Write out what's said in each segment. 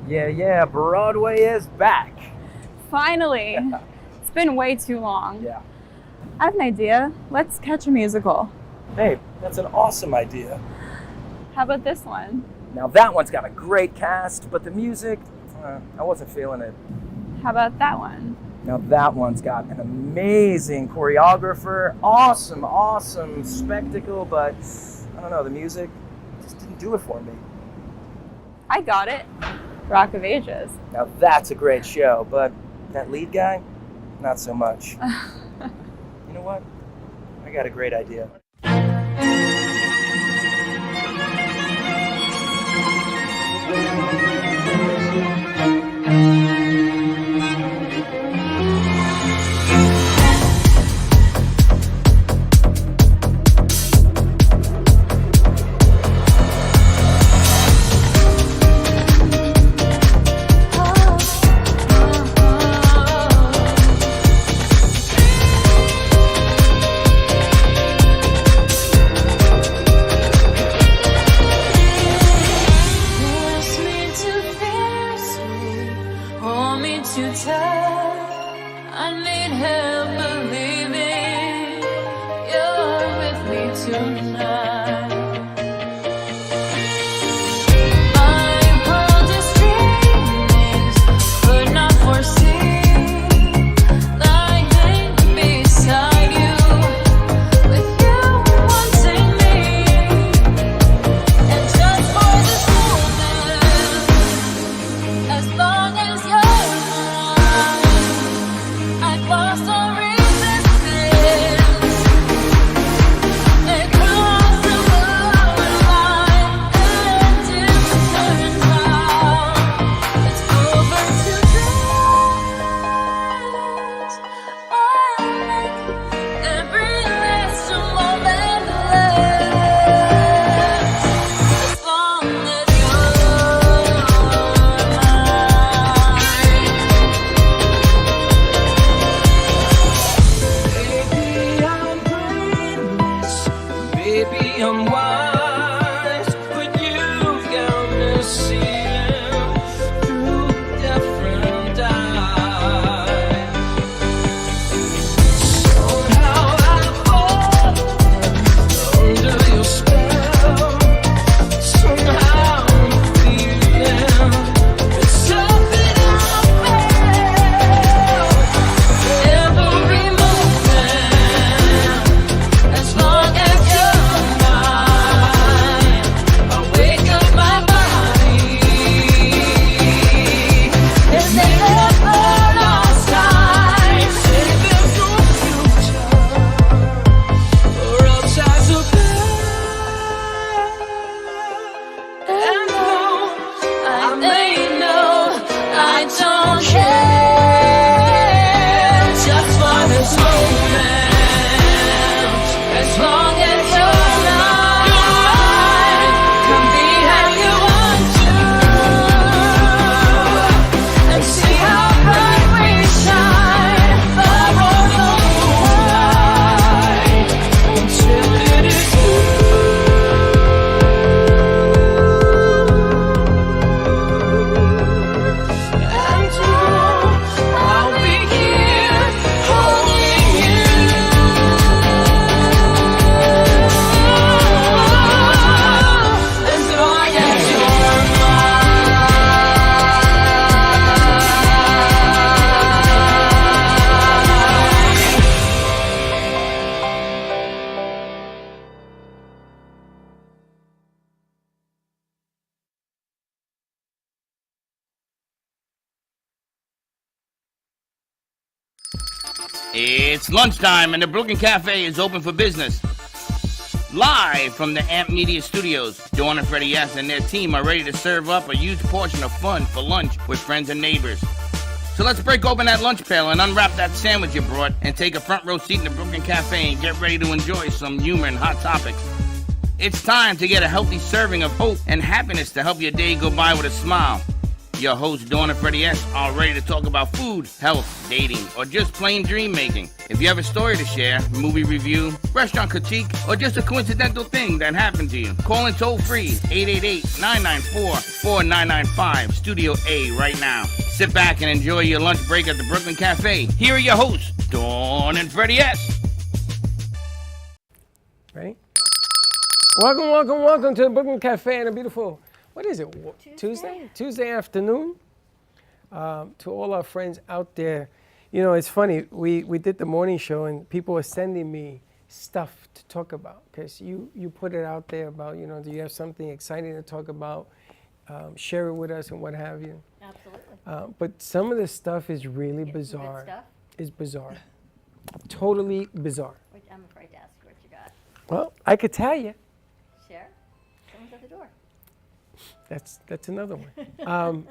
Yeah, Broadway is back. Finally. It's been way too long. Yeah. I have an idea. Let's catch a musical. Hey, that's an awesome idea. How about this one? Now that one's got a great cast, but the music, I wasn't feeling it. How about that one? Now that one's got an amazing choreographer, awesome spectacle, but I don't know, the music just didn't do it for me. I got it. Rock of Ages. Now that's a great show, but that lead guy, not so much. You know what? I got a great idea. It's lunchtime and the Brooklyn Cafe is open for business. Live from the Amp Media Studios, Dawn and Freddy and their team are ready to serve up a huge portion of fun for lunch with friends and neighbors. So let's break open that lunch pail and unwrap that sandwich you brought and take a front row seat in the Brooklyn Cafe and get ready to enjoy some humor and hot topics. It's time to get a healthy serving of hope and happiness to help your day go by with a smile. Your hosts, Dawn and Freddy S., are ready to talk about food, health, dating, or just plain dream making. If you have a story to share, movie review, restaurant critique, or just a coincidental thing that happened to you, call in toll free 888-994-4995, Studio A right now. Sit back and enjoy your lunch break at the Brooklyn Cafe. Here are your hosts, Dawn and Freddy S. Ready? Welcome to the Brooklyn Cafe and a beautiful, what is it, Tuesday? Tuesday afternoon. To all our friends out there. You know, it's funny, we did the morning show and people were sending me stuff to talk about because you put it out there about, you know, do you have something exciting to talk about? Share it with us and what have you. Absolutely. But some of the stuff is really bizarre. Good stuff? It's bizarre. Totally bizarre. Which I'm afraid to ask you what you got. Well, I could tell you. Share? Someone's at the door. That's another one.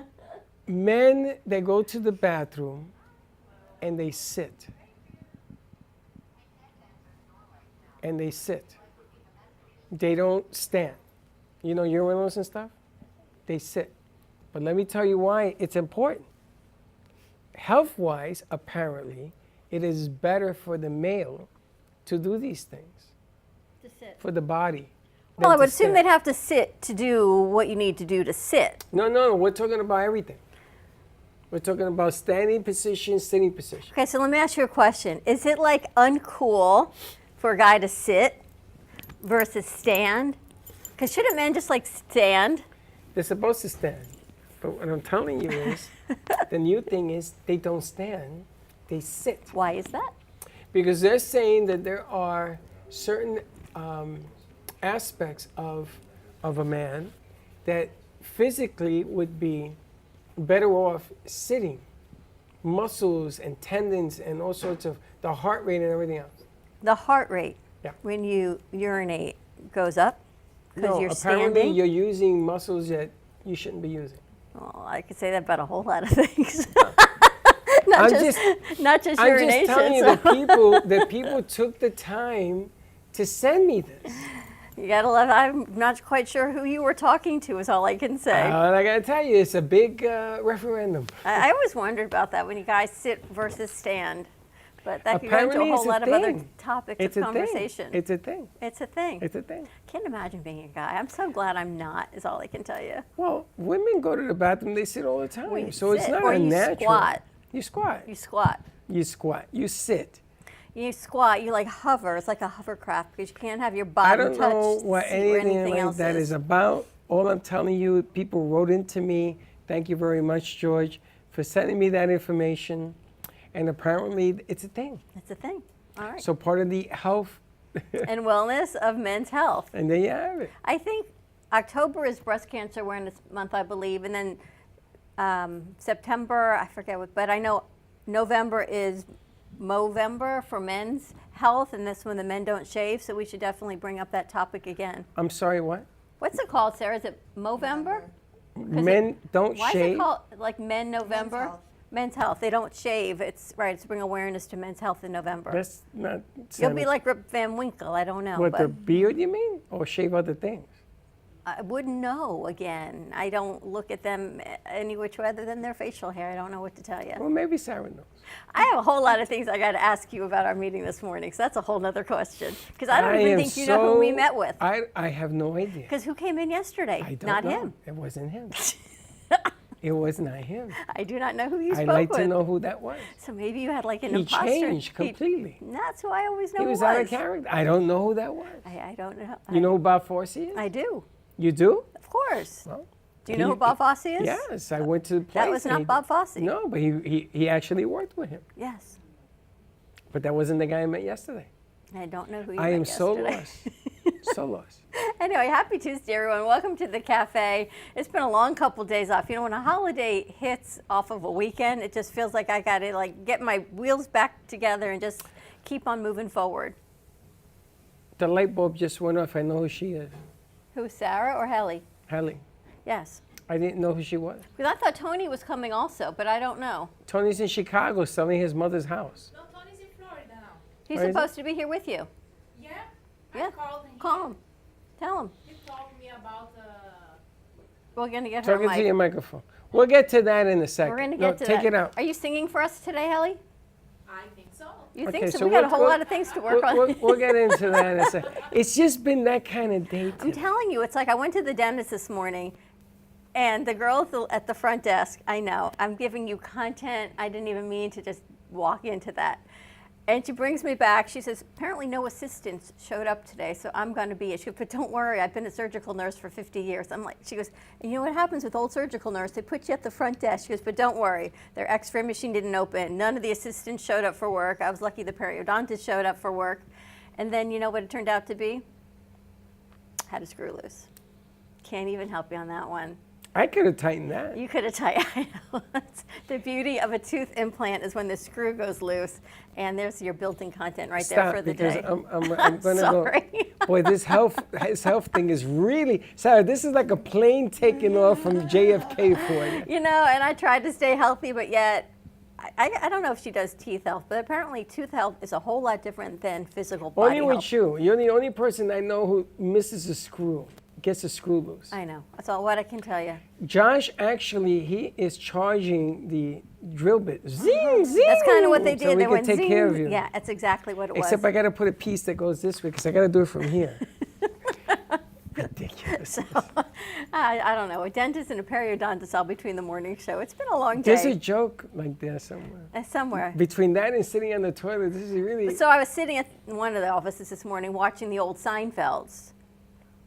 Men, they go to the bathroom and they sit. And they sit. They don't stand. You know, urinals and stuff? They sit. But let me tell you why it's important. Health-wise, apparently, it is better for the male to do these things. To sit. For the body. Well, I than would to assume stand. they'd have to sit to do what you need to do to sit. No, we're talking about everything. We're talking about standing position, sitting position. Okay, so let me ask you a question. Is it like uncool for a guy to sit versus stand? Because shouldn't men just like stand? They're supposed to stand. But what I'm telling you is, the new thing is they don't stand, they sit. Why is that? Because they're saying that there are certain aspects of a man that physically would be better off sitting. Muscles and tendons and all sorts of, the heart rate and everything else. The heart rate Yeah. when you urinate goes up because No, you're apparently standing? you're using muscles that you shouldn't be using. Well, I could say that about a whole lot of things. I'm not just I'm urination. just telling you that people took the time to send me this. You gotta love. I'm not quite sure who you were talking to. Is all I can say. And I gotta tell you, it's a big referendum. I always wondered about that when you guys sit versus stand, but that could go into a Apparently whole it's a lot of other thing. topics It's of a conversation. thing. It's a thing. It's a thing. It's a thing. Can't imagine being a guy. I'm so glad I'm not. Is all I can tell you. Well, women go to the bathroom, they sit all the time. Well, you so it's sit, not or you unnatural. squat. You squat. You squat. You squat. You sit. You squat. You like hover. It's like a hovercraft because you can't have your I bottom don't touch know the what seat or anything like else that is about. All I'm telling you, people wrote into me. Thank you very much, George, for sending me that information. And apparently, it's a thing. It's a thing. All right. So part of the health, And wellness of men's health. and there you have it. I think October is Breast Cancer Awareness Month, I believe, and then September, I forget what, but I know November is Movember for men's health, and that's when the men don't shave, so we should definitely bring up that topic again. I'm sorry, what? What's it called, Sarah? Is it Movember? Men don't Why is shave. it called like Men November? Men's health. They don't shave. It's right. It's to bring awareness to men's health in November. That's not. You'll be like Rip Van Winkle. I don't know. What, but the beard you mean? Or shave other things? I wouldn't know. Again, I don't look at them any which way other than their facial hair. I don't know what to tell you. Well, maybe Sarah knows. I have a whole lot of things I got to ask you about our meeting this morning. So that's a whole nother question. Because I don't even think you know who we met with. I have no idea. Because who came in yesterday? I don't Not know. him. It wasn't him. It was not him. I do not know who you I'd spoke like with. to know who that was. So maybe you had like an He imposter. changed completely. That's who I always know He who was out of character. I don't know who that was. I don't know. You know who Bob Fosse is? I do. You do? Of course. Well, Do you know who Bob Fosse is? Yes, I went to the place. That was and not Bob Fosse. No, but he actually worked with him. Yes. But that wasn't the guy I met yesterday. I don't know who you I met am so yesterday. lost. So lost. Anyway, happy Tuesday, everyone. Welcome to the cafe. It's been a long couple days off. You know, when a holiday hits off of a weekend, it just feels like I got to like get my wheels back together and just keep on moving forward. The light bulb just went off. I know who she is. Who, Sarah or Heli? Heli. Yes. I didn't know who she was. Because I thought Tony was coming also, but I don't know. Tony's in Chicago selling his mother's house. No, Tony's in Florida now. He's Where is supposed to be here with you. Yeah? Yeah. I called him. Call him. Tell him. He told me about We're going to get her Talk a into mic. your microphone. We'll get to that in a second. We're going to No, get to take that. it out. Are you singing for us today, Heli? I think so. You Okay, think so? so We got a we'll- whole lot of things to work on. We'll get into that in a second. It's just been that kind of day I'm today. telling you, it's like I went to the dentist this morning, and the girl at the front desk, I know, I'm giving you content. I didn't even mean to just walk into that. And she brings me back. She says, apparently no assistants showed up today, so I'm going to be it. She goes, but don't worry, I've been a surgical nurse for 50 years. I'm like, she goes, and you know what happens with old surgical nurse? They put you at the front desk. She goes, but don't worry, their x-ray machine didn't open. None of the assistants showed up for work. I was lucky the periodontist showed up for work. And then you know what it turned out to be? Had a screw loose. Can't even help you on that one. I could have tightened that. You could have tightened. I know. The beauty of a tooth implant is when the screw goes loose, and there's your built-in content right there Stop, for the because day. I'm going to go. Sorry. Boy, this health thing is really, Sarah, this is like a plane taking off from JFK for you. You know, and I tried to stay healthy, but yet, I don't know if she does teeth health, but apparently tooth health is a whole lot different than physical body Only health. with you. You're the only person I know who misses a screw, gets a screw loose. I know. That's all what I can tell you. Josh, actually, he is charging the drill bit. Zing, zing. That's kind of what they did. So we they can went take care of zing. you. Yeah, that's exactly what it was. Except I got to put a piece that goes this way because I got to do it from here. Ridiculous. I don't know. A dentist and a periodontist all between the morning show. It's been a long There's a day. joke like that somewhere. Somewhere. Between that and sitting on the toilet, this is really. So I was sitting at one of the offices this morning watching the old Seinfelds.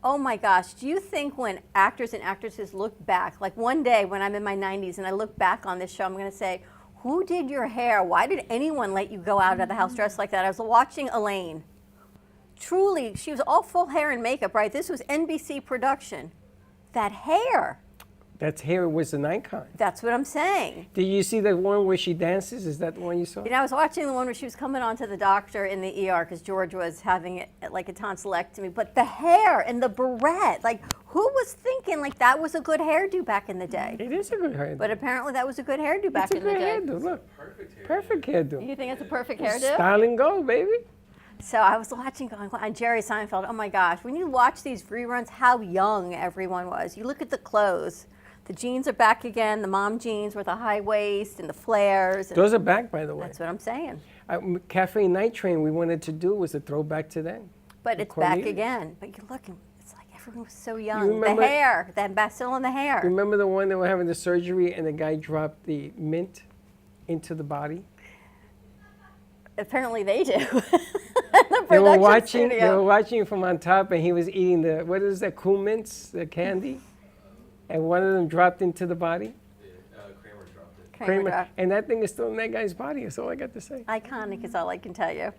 Oh my gosh, do you think when actors and actresses look back, like one day when I'm in my 90s and I look back on this show, I'm going to say, who did your hair? Why did anyone let you go out of the house dressed like that? I was watching Elaine. Truly, she was all full hair and makeup, right? This was NBC production. That hair, That's hair was an icon. that's what I'm saying. Did you see the one where she dances? Is that the one you saw? You know, I was watching the one where she was coming on to the doctor in the ER because George was having it like a tonsillectomy. But the hair and the barrette, like who was thinking like that was a good hairdo back in the day? It is a good hairdo. But apparently that was a good hairdo back it's a in the good day. hairdo. Look, perfect hairdo. You think it's a perfect hairdo? Style and go, baby. So I was watching going on Jerry Seinfeld. Oh my gosh, when you watch these reruns, how young everyone was. You look at the clothes. The jeans are back again, the mom jeans with a high waist and the flares. And Those are back, by the way. that's what I'm saying. Cafe Night Train we wanted to do was a throwback to that. But it's back Cornelius. again. But you're looking, it's like everyone was so young. remember- The hair, that Bastille in the hair. Remember the one that were having the surgery and the guy dropped the mint into the body? Apparently they do. The They were production watching. They studio. were watching from on top, and he was eating the what is that? Cool mints, the candy, and one of them dropped into the body. Kramer dropped. And that thing is still in that guy's body. That's all I got to say. Iconic is all I can tell you.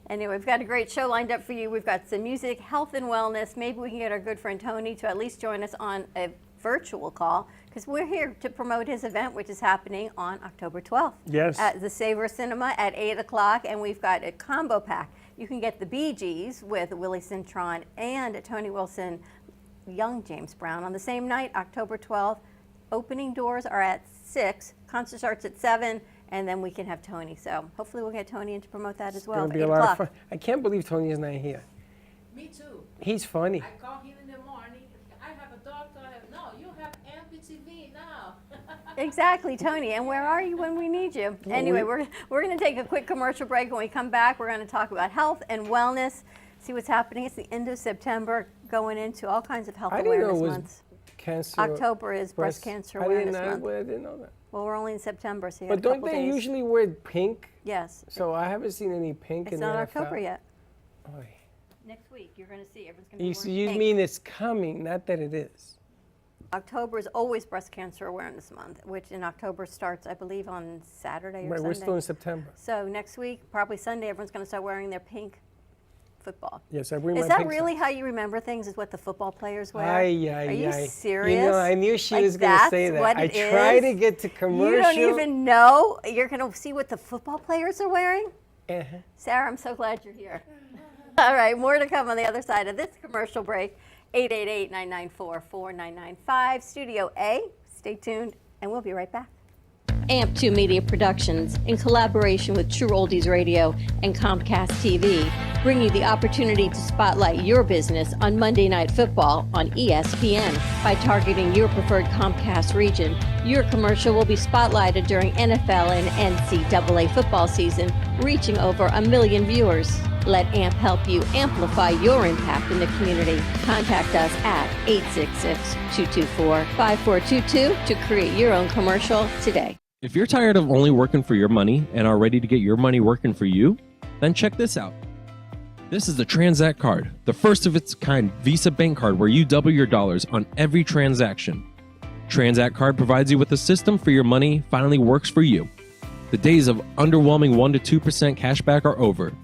Anyway, we've got a great show lined up for you. We've got some music, health and wellness. Maybe we can get our good friend Tony to at least join us on a virtual call because we're here to promote his event, which is happening on October 12th. Yes. At the Savor Cinema at 8 o'clock, and we've got a combo pack. You can get the Bee Gees with Willie Cintron and Tony Wilson, young James Brown on the same night, October 12th. Opening doors are at 6, concert starts at 7, and then we can have Tony. So hopefully we'll get Tony in to promote that as well. It's at gonna be 8 a lot of o'clock. fun. I can't believe Tony is not here. Me too. He's funny. I call him in the morning. I have a doctor. No, you have MPTV now. Exactly, Tony. And where are you when we need you? Anyway, we're going to take a quick commercial break. When we come back, we're going to talk about health and wellness, see what's happening. It's the end of September, going into all kinds of health I didn't know awareness it was months. cancer. October is breast cancer awareness month. I didn't know that. Well, we're only in September, so you But got a don't couple they days. usually wear pink? Yes. So I haven't seen any pink It's in the not NFL. October yet. Oy. Next week, you're going to see everyone's going to be You wearing pink. mean it's coming, not that it is. October is always Breast Cancer Awareness Month, which in October starts, I believe, on Saturday or Right, Sunday. we're still in September. So next week, probably Sunday, everyone's going to start wearing their pink football. Yes, I bring my Is that pink really socks. how you remember things? Is what the football players wear? Ay, ay, Are you ay. serious? You know, I knew she Like, was going to that's say that. what I it try is? to get to commercial. You don't even know. You're going to see what the football players are wearing? Uh-huh. Sarah, I'm so glad you're here. All right, more to come on the other side of this commercial break. 888-994-4995, Studio A. Stay tuned, and we'll be right back. AMP2 Media Productions, in collaboration with True Oldies Radio and Comcast TV, bring you the opportunity to spotlight your business on Monday Night Football on ESPN. By targeting your preferred Comcast region, your commercial will be spotlighted during NFL and NCAA football season, reaching over 1 million viewers. Let AMP help you amplify your impact in the community. Contact us at 866-224-5422 to create your own commercial today. If you're tired of only working for your money and are ready to get your money working for you, then check this out. This is the Transact card, the first of its kind Visa bank card where you double your dollars on every transaction. Transact card provides you with a system for your money finally works for you. The days of underwhelming 1% to 2% cashback are over.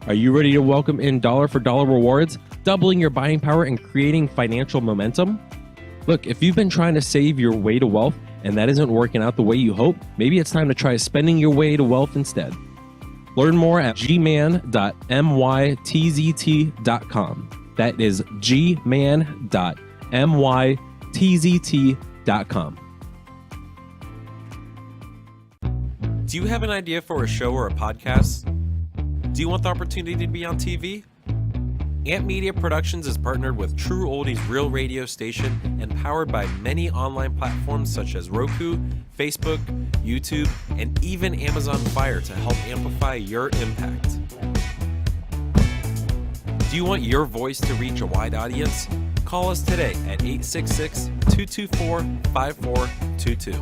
Are you ready to welcome in dollar-for-dollar rewards, doubling your buying power and creating financial momentum? Look, if you've been trying to save your way to wealth and that isn't working out the way you hope, maybe it's time to try spending your way to wealth instead. Learn more at gman.mytzt.com. That is gman.mytzt.com. Do you have an idea for a show or a podcast? Do you want the opportunity to be on TV? AMP Media Productions is partnered with True Oldies Real Radio Station and powered by many online platforms such as Roku, Facebook, YouTube, and even Amazon Fire to help amplify your impact. Do you want your voice to reach a wide audience? Call us today at 866-224-5422.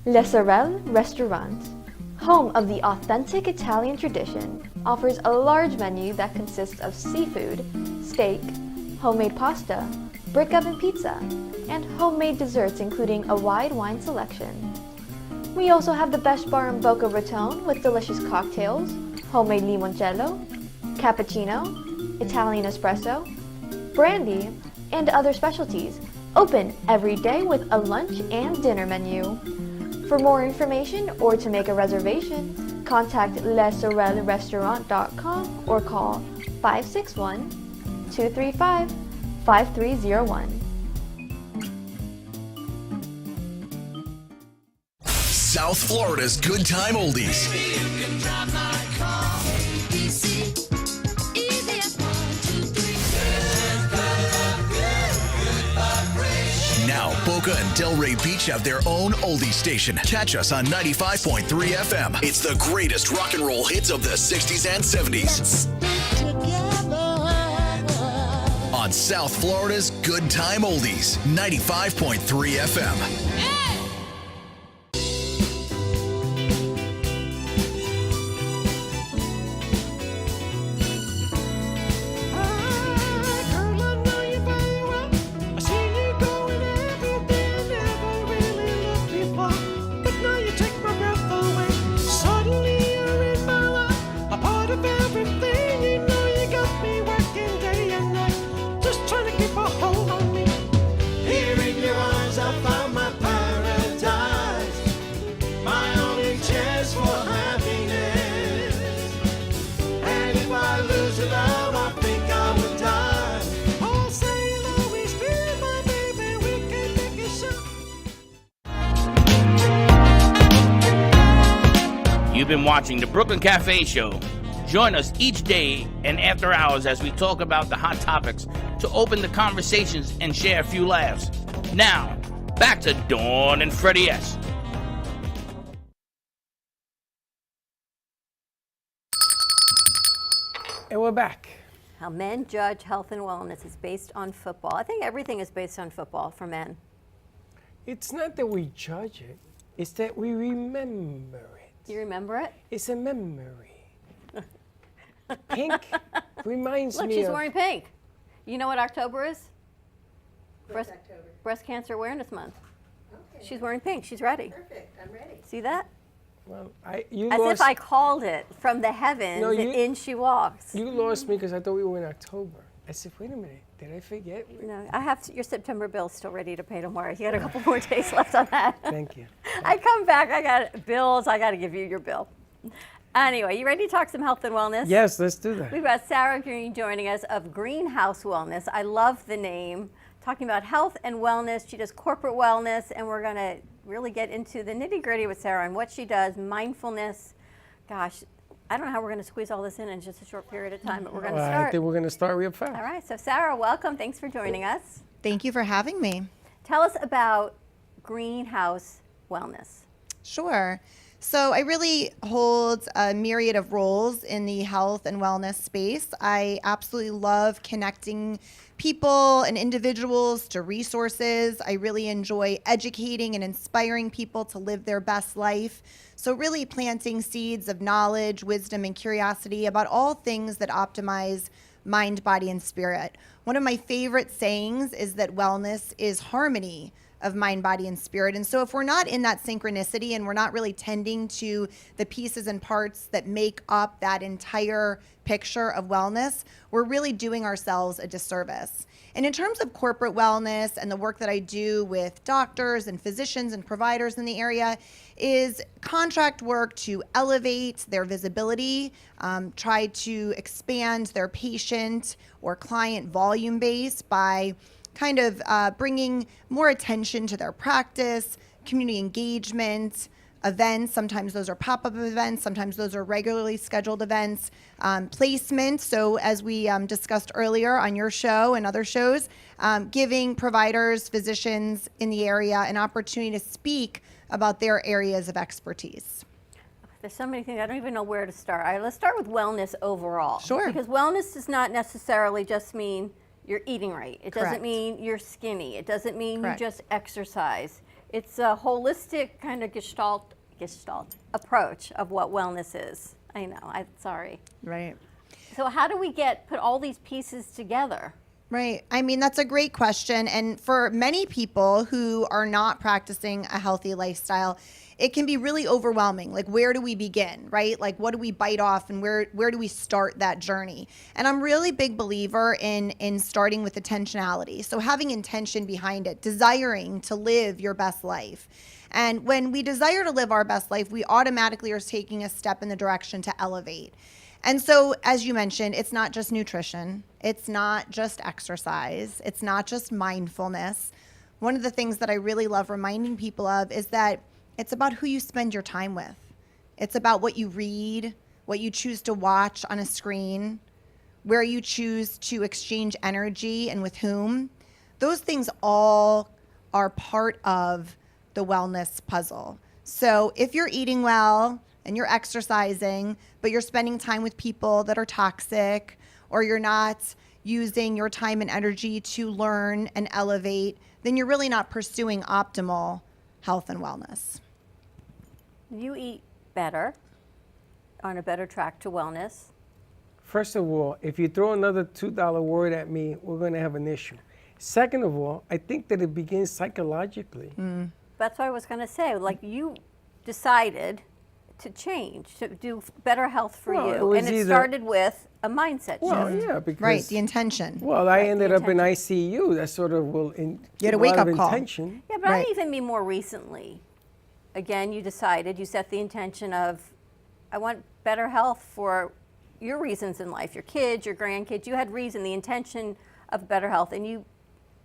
Le Sorel Restaurant, home of the authentic Italian tradition, offers a large menu that consists of seafood, steak, homemade pasta, brick oven pizza, and homemade desserts including a wide wine selection. We also have the best bar in Boca Raton with delicious cocktails, homemade limoncello, cappuccino, Italian espresso, brandy, and other specialties, open every day with a lunch and dinner menu. For more information or to make a reservation, contact lesorelrestaurant.com or call 561-235-5301. South Florida's Good Time Oldies. Now, Boca and Delray Beach have their own oldie station. Catch us on 95.3 FM. It's the greatest rock and roll hits of the 60s and 70s. On South Florida's Good Time Oldies, 95.3 FM. You've been watching the Brooklyn Cafe Show. Join us each day and after hours as we talk about the hot topics to open the conversations and share a few laughs. Now, back to Dawn and Freddy S. And we're back. How men judge health and wellness is based on football. I think everything is based on football for men. It's not that we judge it, it's that we remember it. Do you remember it? It's a memory. Pink reminds Look, me she's of... wearing pink. You know what October is? October? Breast Cancer Awareness Month. Okay. She's wearing pink. She's ready. Perfect, I'm ready. See that? Well, As if I called it from the heavens, No, and in she walks. You lost me because I thought we were in October. I said, wait a minute, did I forget? No, I have your September bill still ready to pay tomorrow. You got a couple more days left on that. Thank you. I come back, I got bills, I got to give you your bill. Anyway, you ready to talk some health and wellness? Yes, let's do that. We've got Sarah Green joining us of Greenhouse Wellness. I love the name. talking about health and wellness. She does corporate wellness, and we're going to really get into the nitty-gritty with Sarah and what she does, mindfulness. Gosh, I don't know how we're going to squeeze all this in just a short period of time, but we're going to start. I think we're going to start real fast. All right, so Sarah, welcome. Thanks for joining us. Thank you for having me. Tell us about Greenhouse Wellness. Sure. So I really hold a myriad of roles in the health and wellness space. I absolutely love connecting people and individuals to resources. I really enjoy educating and inspiring people to live their best life. So really planting seeds of knowledge, wisdom, and curiosity about all things that optimize mind, body, and spirit. One of my favorite sayings is that wellness is harmony of mind, body, and spirit. And so if we're not in that synchronicity and we're not really tending to the pieces and parts that make up that entire picture of wellness, we're really doing ourselves a disservice. And in terms of corporate wellness and the work that I do with doctors and physicians and providers in the area is contract work to elevate their visibility, try to expand their patient or client volume base by kind of bringing more attention to their practice, community engagement, events. Sometimes those are pop-up events. Sometimes those are regularly scheduled events. Placement. So as we discussed earlier on your show and other shows, giving providers, physicians in the area an opportunity to speak about their areas of expertise. There's so many things. I don't even know where to start. All right, let's start with wellness overall. Sure. Because wellness does not necessarily just mean you're eating right. It Correct. doesn't mean you're skinny. It doesn't mean Correct. you just exercise. It's a holistic kind of gestalt approach of what wellness is. I know, I'm sorry. Right. So how do we put all these pieces together? Right. I mean, that's a great question. And for many people who are not practicing a healthy lifestyle, it can be really overwhelming. Like, where do we begin, right? Like, what do we bite off and where do we start that journey? And I'm really big believer in starting with intentionality. So having intention behind it, desiring to live your best life. And when we desire to live our best life, we automatically are taking a step in the direction to elevate. And so, as you mentioned, it's not just nutrition. It's not just exercise. It's not just mindfulness. One of the things that I really love reminding people of is that it's about who you spend your time with. It's about what you read, what you choose to watch on a screen, where you choose to exchange energy and with whom. Those things all are part of the wellness puzzle. So if you're eating well and you're exercising, but you're spending time with people that are toxic, or you're not using your time and energy to learn and elevate, then you're really not pursuing optimal health and wellness. You eat better, on a better track to wellness. First of all, if you throw another $2 word at me, we're going to have an issue. Second of all, I think that it begins psychologically. That's what I was going to say. Like, you decided to change, to do better health for you. And it started with a mindset shift. Yeah, because... Right, the intention. Well, I ended up in ICU. That sort of will get a wake-up call. Intention. Yeah, but I even mean more recently. Again, you set the intention of, I want better health for your reasons in life, your kids, your grandkids. You had reason, the intention of better health, and you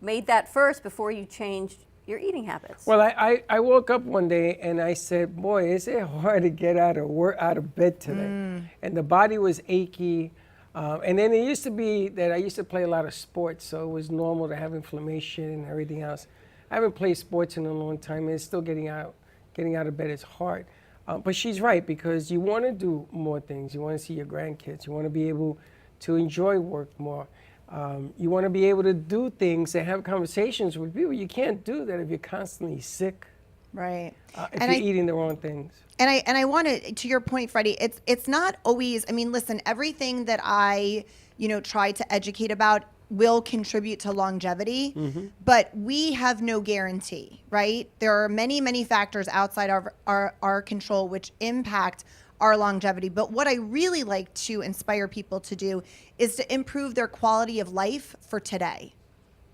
made that first before you changed your eating habits. Well, I woke up one day and I said, boy, is it hard to get out of bed today. And the body was achy. And then it used to be that I used to play a lot of sports, so it was normal to have inflammation and everything else. I haven't played sports in a long time, and it's still getting out of bed is hard. But she's right, because you want to do more things. You want to see your grandkids. You want to be able to enjoy work more. You want to be able to do things and have conversations with people. You can't do that if you're constantly sick. Right. If you're eating the wrong things. And I want to your point, Freddie, it's not always, I mean, listen, everything that I, try to educate about will contribute to longevity, but we have no guarantee, right? There are many, many factors outside of our control which impact our longevity. But what I really like to inspire people to do is to improve their quality of life for today.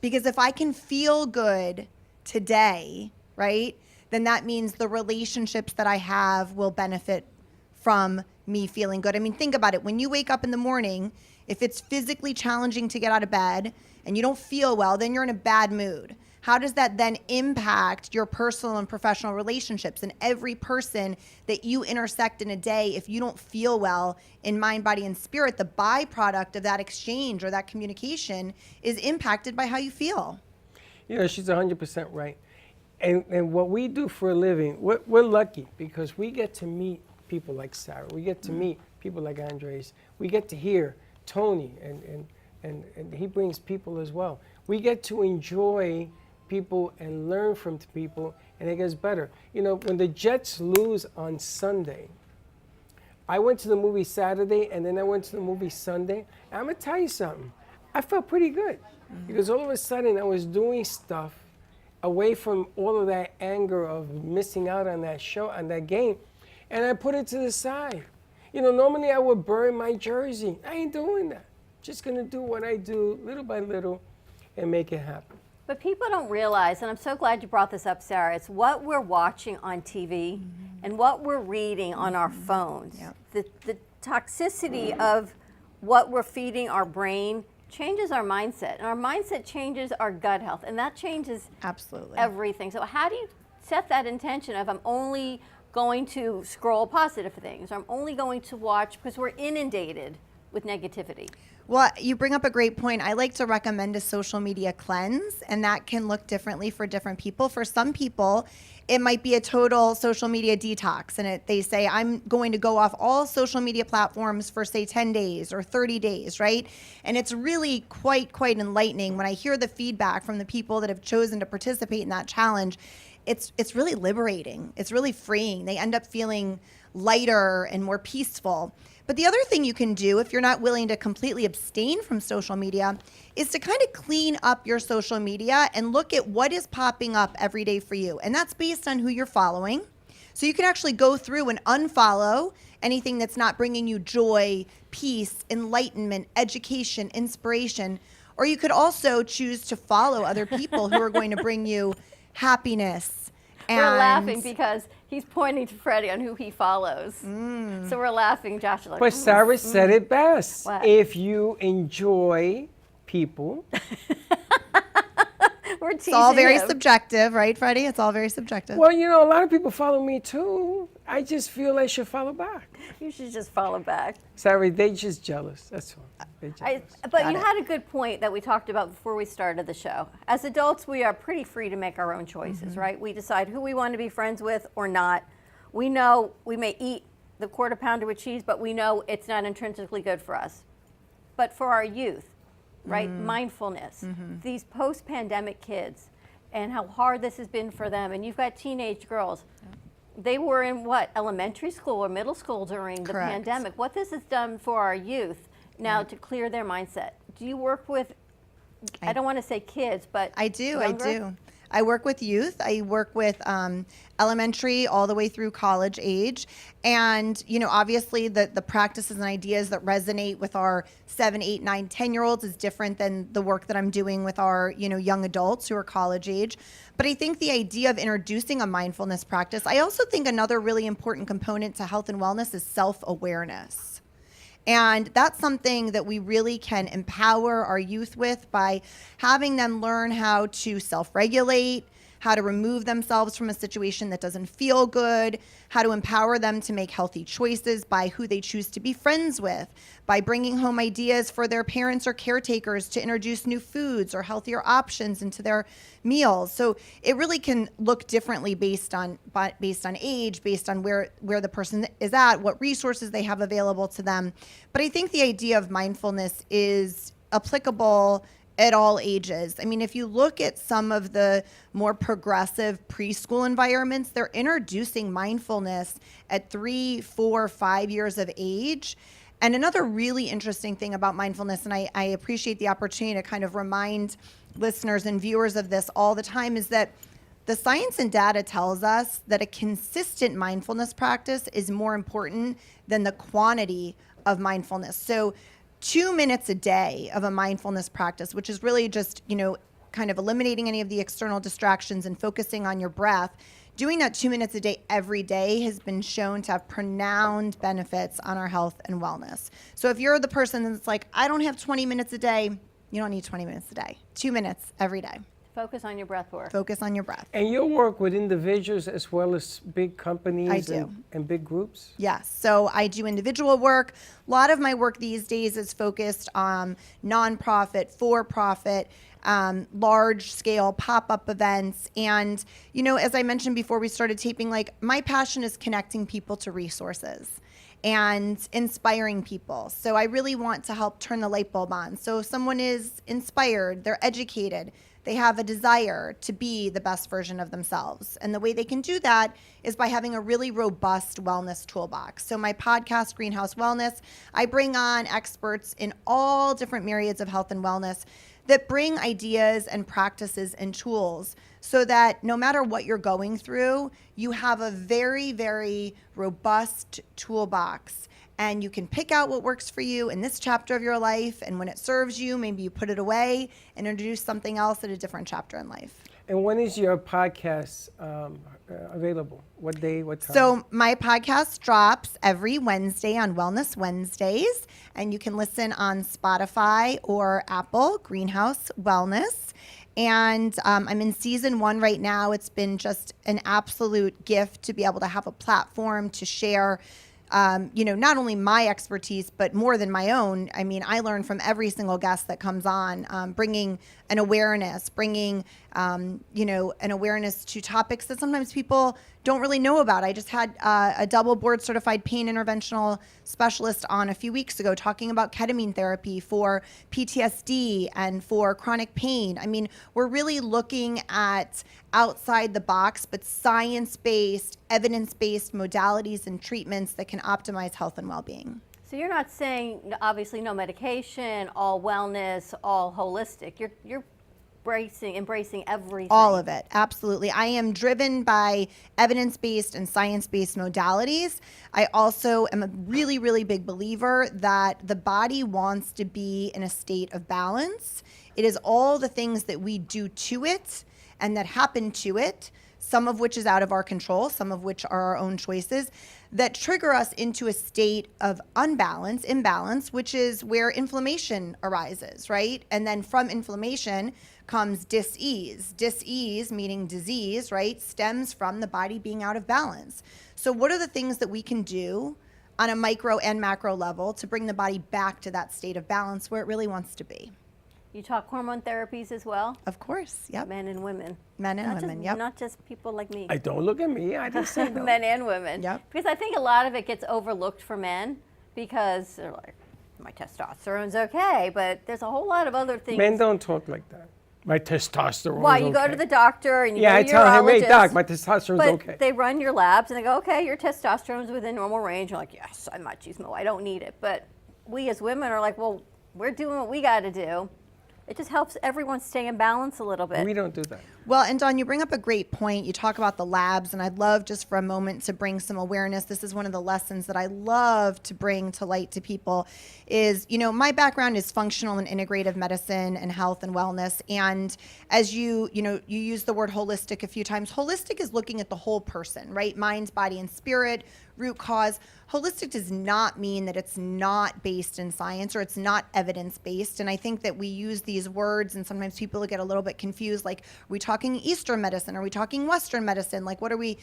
Because if I can feel good today, right, then that means the relationships that I have will benefit from me feeling good. I mean, think about it. When you wake up in the morning If it's physically challenging to get out of bed and you don't feel well, then you're in a bad mood. How does that then impact your personal and professional relationships? And every person that you intersect in a day, if you don't feel well in mind, body, and spirit, the byproduct of that exchange or that communication is impacted by how you feel. You know, she's 100% right. And what we do for a living, we're lucky because we get to meet people like Sarah. We get to meet people like Andres. We get to hear Tony, and he brings people as well. We get to enjoy people and learn from people, and it gets better. You know, when the Jets lose on Sunday, I went to the movie Saturday, and then I went to the movie Sunday. And I'm going to tell you something. I felt pretty good because all of a sudden I was doing stuff away from all of that anger of missing out on that show, on that game, and I put it to the side. You know, normally I would burn my jersey. I ain't doing that. Just going to do what I do little by little and make it happen. But people don't realize, and I'm so glad you brought this up, Sarah, it's what we're watching on TV and what we're reading on our phones. The toxicity of what we're feeding our brain changes our mindset, and our mindset changes our gut health, and that changes absolutely everything. So how do you set that intention of I'm only going to scroll positive things, or I'm only going to watch, because we're inundated with negativity? Well, you bring up a great point. I like to recommend a social media cleanse, and that can look differently for different people. For some people, it might be a total social media detox, and they say, I'm going to go off all social media platforms for, say, 10 days or 30 days, right? And it's really quite enlightening when I hear the feedback from the people that have chosen to participate in that challenge. It's really liberating. It's really freeing. They end up feeling lighter and more peaceful. But the other thing you can do if you're not willing to completely abstain from social media is to kind of clean up your social media and look at what is popping up every day for you. And that's based on who you're following. So you can actually go through and unfollow anything that's not bringing you joy, peace, enlightenment, education, inspiration. Or you could also choose to follow other people who are going to bring you happiness. We're laughing because he's pointing to Freddy on who he follows. So we're laughing, Josh. Like, but Sarah said it best. What? If you enjoy people. It's all very subjective, right, Freddy? It's all very subjective. Well, you know, a lot of people follow me too. I just feel they should follow back. You should just follow back. Sorry, they just jealous. That's all. They're jealous. But you had a good point that we talked about before we started the show. As adults, we are pretty free to make our own choices, right? We decide who we want to be friends with or not. We know we may eat the quarter pounder with cheese, but we know it's not intrinsically good for us. But for our youth, right? Mindfulness. These post-pandemic kids and how hard this has been for them. And you've got teenage girls. They were in what, elementary school or middle school during the pandemic. What this has done for our youth now to clear their mindset. Do you work with, I don't want to say kids, but I do, younger? I do. I work with youth. I work with elementary all the way through college age. And, you know, obviously the practices and ideas that resonate with our 7, 8, 9, 10-year-olds is different than the work that I'm doing with our, you know, young adults who are college age. But I think the idea of introducing a mindfulness practice, I also think another really important component to health and wellness is self-awareness. And that's something that we really can empower our youth with by having them learn how to self-regulate, how to remove themselves from a situation that doesn't feel good, how to empower them to make healthy choices by who they choose to be friends with, by bringing home ideas for their parents or caretakers to introduce new foods or healthier options into their meals. So it really can look differently based on age, based on where the person is at, what resources they have available to them. But I think the idea of mindfulness is applicable at all ages. I mean, if you look at some of the more progressive preschool environments, they're introducing mindfulness at 3, 4, 5 years of age. And another really interesting thing about mindfulness, and I appreciate the opportunity to kind of remind listeners and viewers of this all the time, is that the science and data tells us that a consistent mindfulness practice is more important than the quantity of mindfulness. So 2 minutes a day of a mindfulness practice, which is really just, you know, kind of eliminating any of the external distractions and focusing on your breath. doing that 2 minutes a day every day has been shown to have pronounced benefits on our health and wellness. So if you're the person that's like, I don't have 20 minutes a day, you don't need 20 minutes a day. 2 minutes every day. Focus on your breath work. Focus on your breath. And you'll work with individuals as well as big companies I do. And big groups? Yes. So I do individual work. A lot of my work these days is focused on nonprofit, for-profit, large-scale pop-up events. And, you know, as I mentioned before we started taping, like, my passion is connecting people to resources and inspiring people. So I really want to help turn the light bulb on. So if someone is inspired, they're educated, they have a desire to be the best version of themselves. And the way they can do that is by having a really robust wellness toolbox. So my podcast, Greenhouse Wellness, I bring on experts in all different myriads of health and wellness that bring ideas and practices and tools so that no matter what you're going through, you have a very, very robust toolbox. And you can pick out what works for you in this chapter of your life. And when it serves you, maybe you put it away and introduce something else at a different chapter in life. And when is your podcast available? What day, what time? So my podcast drops every Wednesday on Wellness Wednesdays. And you can listen on Spotify or Apple, Greenhouse Wellness. And I'm in season 1 right now. It's been just an absolute gift to be able to have a platform to share you know, not only my expertise, but more than my own. I mean, I learn from every single guest that comes on, bringing an awareness, bringing, you know, an awareness to topics that sometimes people don't really know about. I just had a double board certified pain interventional specialist on a few weeks ago talking about ketamine therapy for PTSD and for chronic pain. I mean, we're really looking at outside the box, but science-based, evidence-based modalities and treatments that can optimize health and well-being. So you're not saying, obviously, no medication, all wellness, all holistic. You're embracing everything. All of it, absolutely. I am driven by evidence-based and science-based modalities. I also am a really, really big believer that the body wants to be in a state of balance. It is all the things that we do to it and that happen to it, some of which is out of our control, some of which are our own choices, that trigger us into a state of imbalance, which is where inflammation arises, right? And then from inflammation comes dis-ease. Dis-ease, meaning disease, right, stems from the body being out of balance. So what are the things that we can do on a micro and macro level to bring the body back to that state of balance where it really wants to be? You talk hormone therapies as well? Of course, yep. Men and women. Men and women, yep. Not just people like me. I don't look at me, I just say no. Men and women. Yep. Because I think a lot of it gets overlooked for men because they're like, my testosterone's okay, but there's a whole lot of other things. Men don't talk like that. My testosterone Why, is you okay. go to the doctor and you yeah, go I to tell him, hey, urologist, doc, my testosterone's but okay. they run your labs and they go, okay, your testosterone's within normal range. You're like, yes, I'm machismo, I don't need it. But we as women are like, well, we're doing what we got to do. It just helps everyone stay in balance a little bit. We don't do that. Well, and Dawn, you bring up a great point. You talk about the labs, and I'd love just for a moment to bring some awareness. This is one of the lessons that I love to bring to light to people is, you know, my background is functional and integrative medicine and health and wellness. And as you use the word holistic a few times. Holistic is looking at the whole person, right? Mind, body, and spirit, root cause. Holistic does not mean that it's not based in science or it's not evidence-based. And I think that we use these words and sometimes people get a little bit confused. Like, are we talking Eastern medicine? Are we talking Western medicine? Like, what are we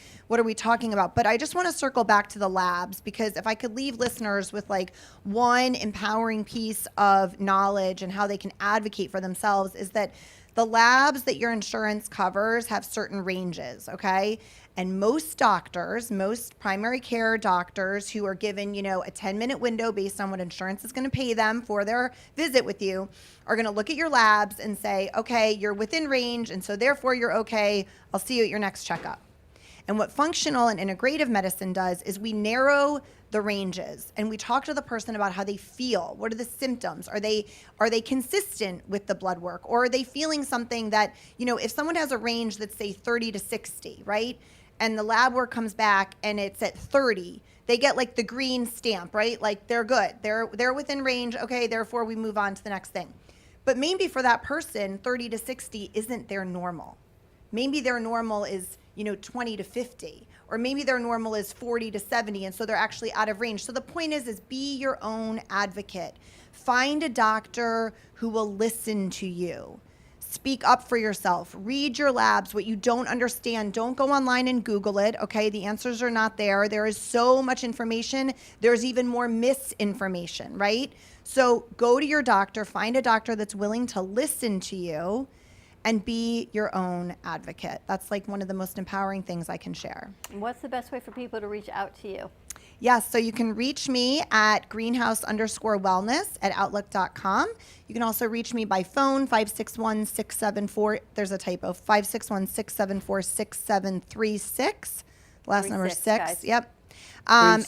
talking about? But I just want to circle back to the labs, because if I could leave listeners with like one empowering piece of knowledge and how they can advocate for themselves, is that the labs that your insurance covers have certain ranges, okay? And most doctors, most primary care doctors who are given, you know, a 10-minute window based on what insurance is going to pay them for their visit with you, are going to look at your labs and say, okay, you're within range, and so therefore you're okay. I'll see you at your next checkup. And what functional and integrative medicine does is we narrow the ranges and we talk to the person about how they feel. What are the symptoms? Are they consistent with the blood work? Or are they feeling something that, you know, if someone has a range that's say 30 to 60, right? And the lab work comes back and it's at 30, they get like the green stamp, right? Like they're good. They're within range. Okay, therefore we move on to the next thing. But maybe for that person, 30 to 60 isn't their normal. Maybe their normal is 20 to 50, or maybe their normal is 40 to 70, and so they're actually out of range. So the point is be your own advocate. Find a doctor who will listen to you. Speak up for yourself. Read your labs. What you don't understand, don't go online and Google it, okay? The answers are not there. There is so much information. There's even more misinformation, right? So go to your doctor, find a doctor that's willing to listen to you, and be your own advocate. That's like one of the most empowering things I can share. And what's the best way for people to reach out to you? Yes, so you can reach me at greenhouse_wellness@outlook.com. You can also reach me by phone, 561-674, there's a typo, 561-674-6736. Last number is 6. Guys. Yep. I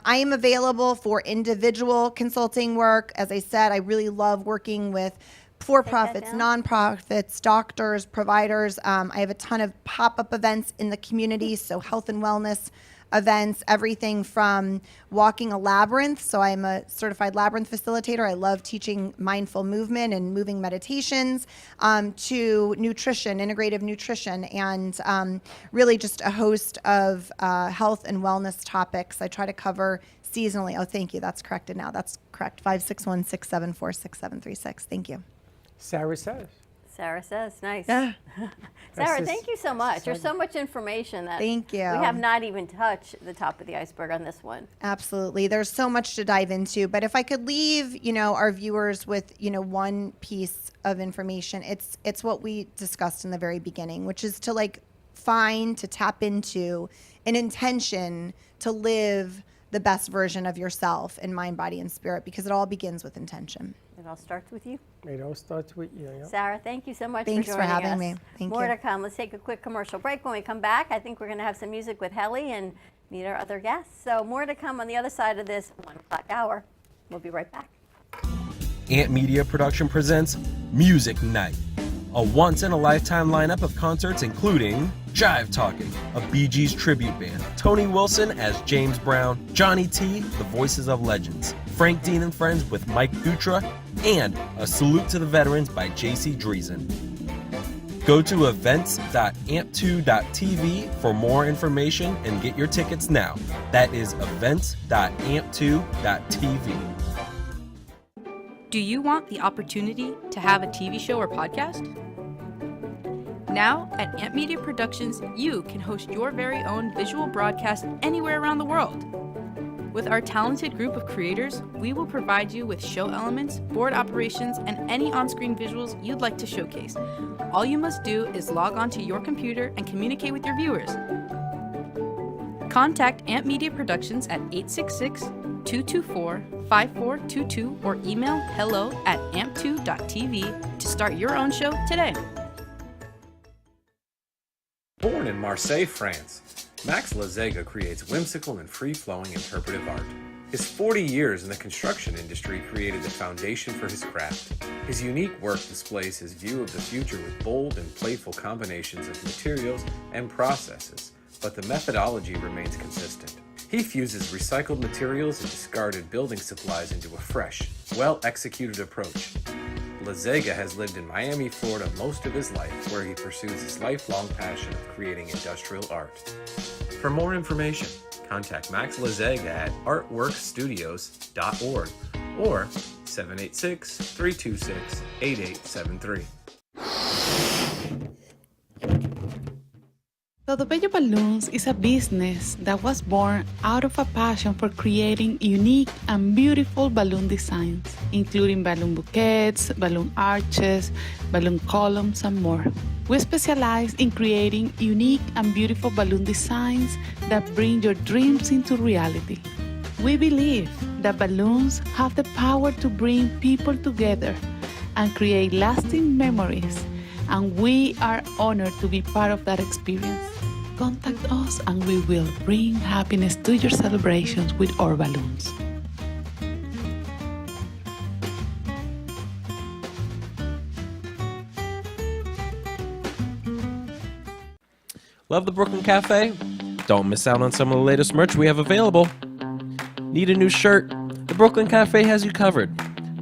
am available for individual consulting work. As I said, I really love working with for-profits, nonprofits, doctors, providers. I have a ton of pop-up events in the community, so health and wellness events, everything from walking a labyrinth. So I'm a certified labyrinth facilitator. I love teaching mindful movement and moving meditations, to nutrition, integrative nutrition, and really just a host of health and wellness topics I try to cover seasonally. Oh, thank you. That's corrected now. That's correct. 561-674-6736. Thank you. Sarah says. Sarah says, nice. Yeah. Sarah, thank you so much. There's so much information that Thank you. we have not even touched the top of the iceberg on this one. Absolutely. There's so much to dive into. But if I could leave, our viewers with, one piece of information, it's what we discussed in the very beginning, which is to tap into an intention to live the best version of yourself in mind, body, and spirit, because it all begins with intention. It all starts with you. It all starts with you. Yeah. Sarah, thank you so much Thanks for joining us. for having me. Thank More you. to come. Let's take a quick commercial break. When we come back, I think we're going to have some music with Heli and meet our other guests. So more to come on the other side of this 1 o'clock hour. We'll be right back. Ant Media Production presents Music Night, a once-in-a-lifetime lineup of concerts including Jive Talking, a Bee Gees tribute band, Tony Wilson as James Brown, Johnny T, The Voices of Legends, Frank Dean and Friends with Mike Dutra, and A Salute to the Veterans by JC Dreesen. Go to events.amp2.tv for more information and get your tickets now. That is events.amp2.tv. Do you want the opportunity to have a TV show or podcast? Now, at Amp Media Productions, you can host your very own visual broadcast anywhere around the world. With our talented group of creators, we will provide you with show elements, board operations, and any on-screen visuals you'd like to showcase. All you must do is log onto your computer and communicate with your viewers. Contact Amp Media Productions at 866-224-5422 or email hello@amp2.tv to start your own show today. Born in Marseille, France, Max Lazega creates whimsical and free-flowing interpretive art. His 40 years in the construction industry created the foundation for his craft. His unique work displays his view of the future with bold and playful combinations of materials and processes, but the methodology remains consistent. He fuses recycled materials and discarded building supplies into a fresh, well-executed approach. Lazega has lived in Miami, Florida most of his life, where he pursues his lifelong passion of creating industrial art. For more information, contact Max Lazega at artworkstudios.org or 786-326-8873. Todo Bello Balloons is a business that was born out of a passion for creating unique and beautiful balloon designs, including balloon bouquets, balloon arches, balloon columns, and more. We specialize in creating unique and beautiful balloon designs that bring your dreams into reality. We believe that balloons have the power to bring people together and create lasting memories, and we are honored to be part of that experience. Contact us and we will bring happiness to your celebrations with our balloons. Love the Brooklyn Cafe? Don't miss out on some of the latest merch we have available. Need a new shirt? The Brooklyn Cafe has you covered.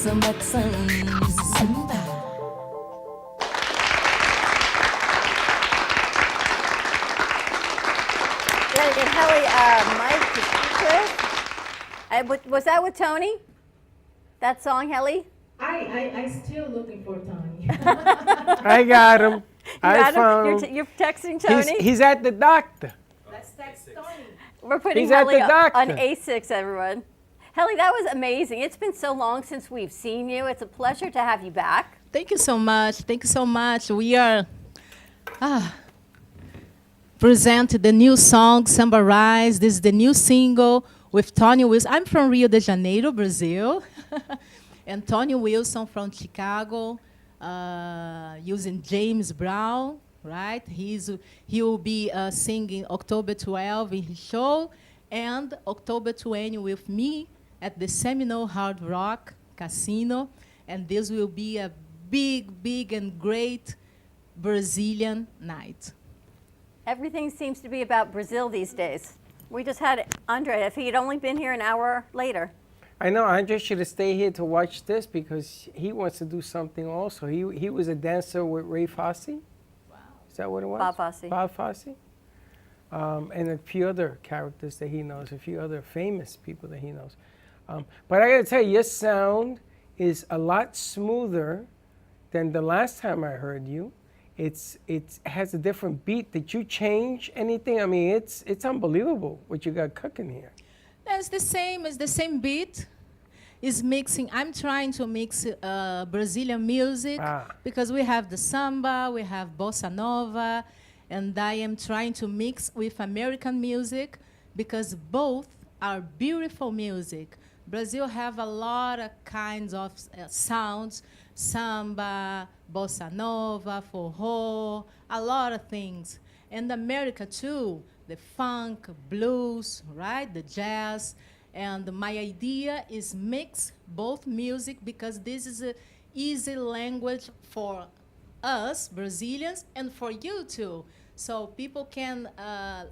samba canção. Samba. Gotta get Heli Mike to speak with. Was that with Tony? That song, Heli? I still looking for Tony. I got him. I got him? found him. You're texting Tony? He's at the doctor. Let's text Tony. We're putting He's at Heli the doctor. on A6, everyone. Heli, that was amazing. It's been so long since we've seen you. It's a pleasure to have you back. Thank you so much. Thank you so much. We are present the new song, Samba Rise. This is the new single with Tony Wilson. I'm from Rio de Janeiro, Brazil. And Tony Wilson from Chicago, using James Brown, right? He will be singing October 12 in his show, and October 20 with me at the Seminole Hard Rock Casino. And this will be a big, big and great Brazilian night. Everything seems to be about Brazil these days. We just had Andre, if he had only been here an hour later. I know, Andre should have stayed here to watch this because he wants to do something also. He was a dancer with Ray Fosse. Wow. Is that what it was? Bob Fosse. Bob Fosse. And a few other characters that he knows, a few other famous people that he knows. But I gotta tell you, your sound is a lot smoother than the last time I heard you. It has a different beat. Did you change anything? I mean, it's unbelievable what you got cooking here. It's the same beat. Is mixing. I'm trying to mix Brazilian music because we have the samba, we have bossa nova, and I am trying to mix with American music because both are beautiful music. Brazil have a lot of kinds of sounds, samba, bossa nova, forró, a lot of things. And America too. The funk, blues, right? The jazz. And my idea is mix both music because this is an easy language for us, Brazilians, and for you too. So people can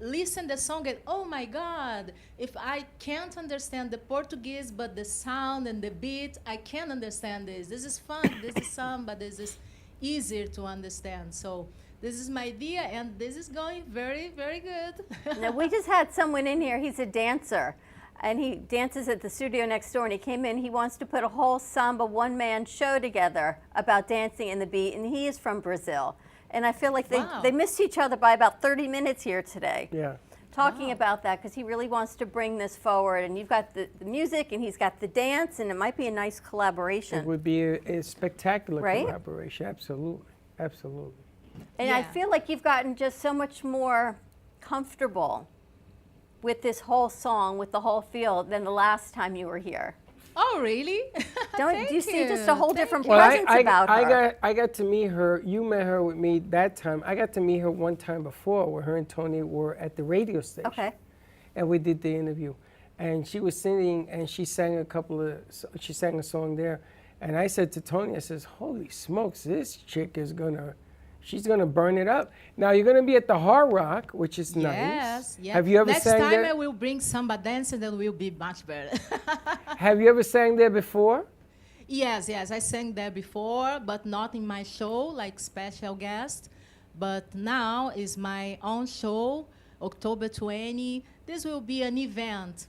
listen the song and, oh my God, if I can't understand the Portuguese, but the sound and the beat, I can understand this. This is fun, this is samba, this is easier to understand. So this is my idea, and this is going very, very good. Now, we just had someone in here, he's a dancer, and he dances at the studio next door, and he came in, he wants to put a whole samba one-man show together about dancing and the beat, and he is from Brazil. And I feel like they missed each other by about 30 minutes here today. Yeah. Talking about that, because he really wants to bring this forward, and you've got the music, and he's got the dance, and it might be a nice collaboration. It would be a spectacular Right? collaboration, absolutely, absolutely. And I feel like you've gotten just so much more comfortable with this whole song, with the whole feel, than the last time you were here. Oh, really? Do you see just a whole different Well, presence about her? I got to meet her. You met her with me that time. I got to meet her one time before where her and Tony were at the radio station. Okay. And we did the interview. And she was singing, and she sang she sang a song there. And I said to Tony, I says, holy smokes, this chick is she's gonna burn it up. Now you're gonna be at the Hard Rock, which is nice. Yes. Have you ever Next sang time there? I will bring samba dance, and then we'll be much better. Have you ever sang there before? Yes, I sang there before, but not in my show, like special guest. But now is my own show, October 20. This will be an event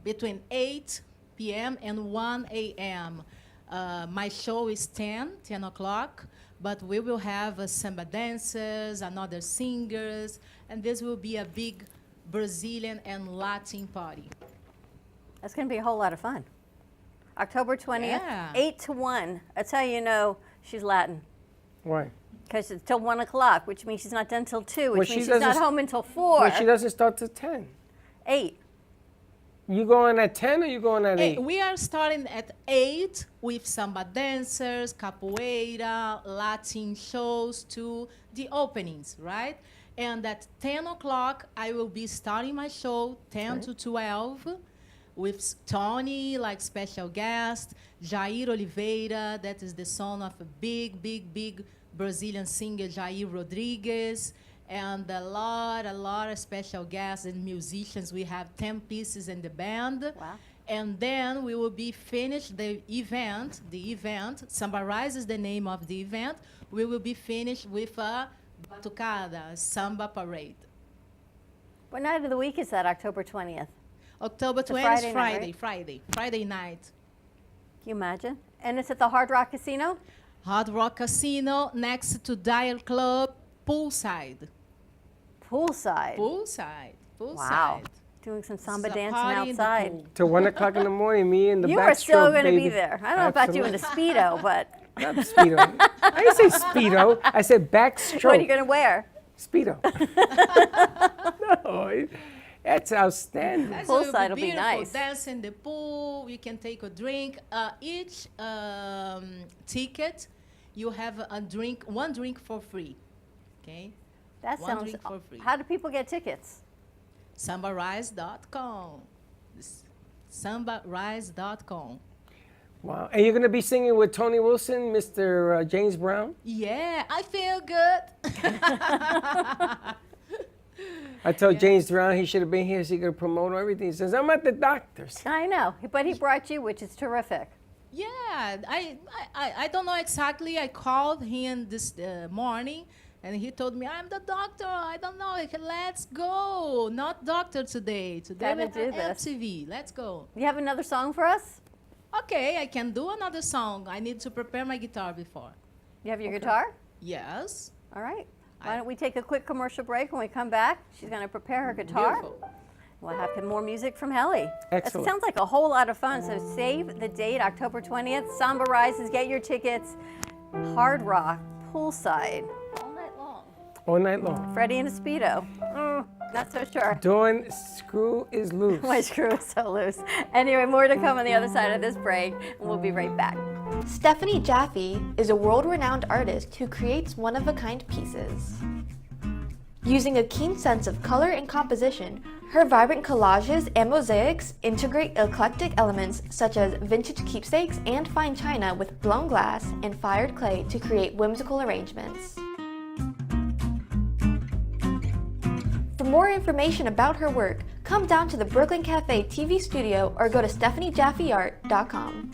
between 8 p.m. and 1 a.m. My show is 10 o'clock, but we will have samba dancers and other singers, and this will be a big Brazilian and Latin party. That's going to be a whole lot of fun. October 20th, Yeah. 8 to 1. That's how you know she's Latin. Why? Because it's till 1 o'clock, which means she's not done till 2, Well, which she means she's not doesn't- home until 4. Well, she doesn't start till 10. 8. You going at 10 or you going at 8? We are starting at 8 with samba dancers, capoeira, Latin shows to the openings, right? And at 10 o'clock, I will be starting my show, 10 to 12, with Tony, like special guest, Jair Oliveira, that is the son of a big, big, big Brazilian singer, Jair Rodrigues, and a lot of special guests and musicians. We have 10 pieces in the band. Wow. And then we will be finished the event. The event summarizes the name of the event. We will be finished with a batucada, samba parade. What night of the week is that, October 20th? October It's a 20th is Friday night, right? Friday night. Can you imagine? And it's at the Hard Rock Casino? Hard Rock Casino next to Dial Club, poolside. Poolside? Poolside. Wow. Doing some samba It's a dancing party in the outside. pool. Till 1 o'clock in the morning, me and the You backstroke, are still going to baby. be there. I don't know about you in a Absolutely. Speedo, but. Not Speedo. I didn't say Speedo. I said backstroke. What are you going to wear? Speedo. No, that's outstanding. That's Poolside will be beautiful. nice. Dance in the pool. You can take a drink. Each ticket, you have a drink, one drink for free. Okay. That One sounds. drink for free. How do people get tickets? Sambarise.com. Sambarise.com. Wow. And you're going to be singing with Tony Wilson, Mr. James Brown? Yeah, I feel good. I told James Brown he should have been here so he could promote everything. He says, I'm at the doctor's. I know, but he brought you, which is terrific. Yeah, I don't know exactly. I called him this morning, and he told me, I'm the doctor. I don't know. Let's go. Not doctor today. Today Gotta do we're at this. MTV. Let's go. You have another song for us? Okay, I can do another song. I need to prepare my guitar before. You have your guitar? Yes. All right. Why don't we take a quick commercial break? When we come back, she's going to prepare her guitar. Beautiful. We'll have more music from Heli. Excellent. That sounds like a whole lot of fun. So save the date, October 20th. Samba Rises. Get your tickets. Hard Rock, poolside, all night long. All night long. Freddy and a Speedo. Not so sure. Dawn, screw is loose. My screw is so loose. Anyway, more to come on the other side of this break, and we'll be right back. Stephanie Jaffe is a world-renowned artist who creates one-of-a-kind pieces. Using a keen sense of color and composition, her vibrant collages and mosaics integrate eclectic elements such as vintage keepsakes and fine china with blown glass and fired clay to create whimsical arrangements. For more information about her work, come down to the Brooklyn Cafe TV studio or go to StephanieJaffeArt.com.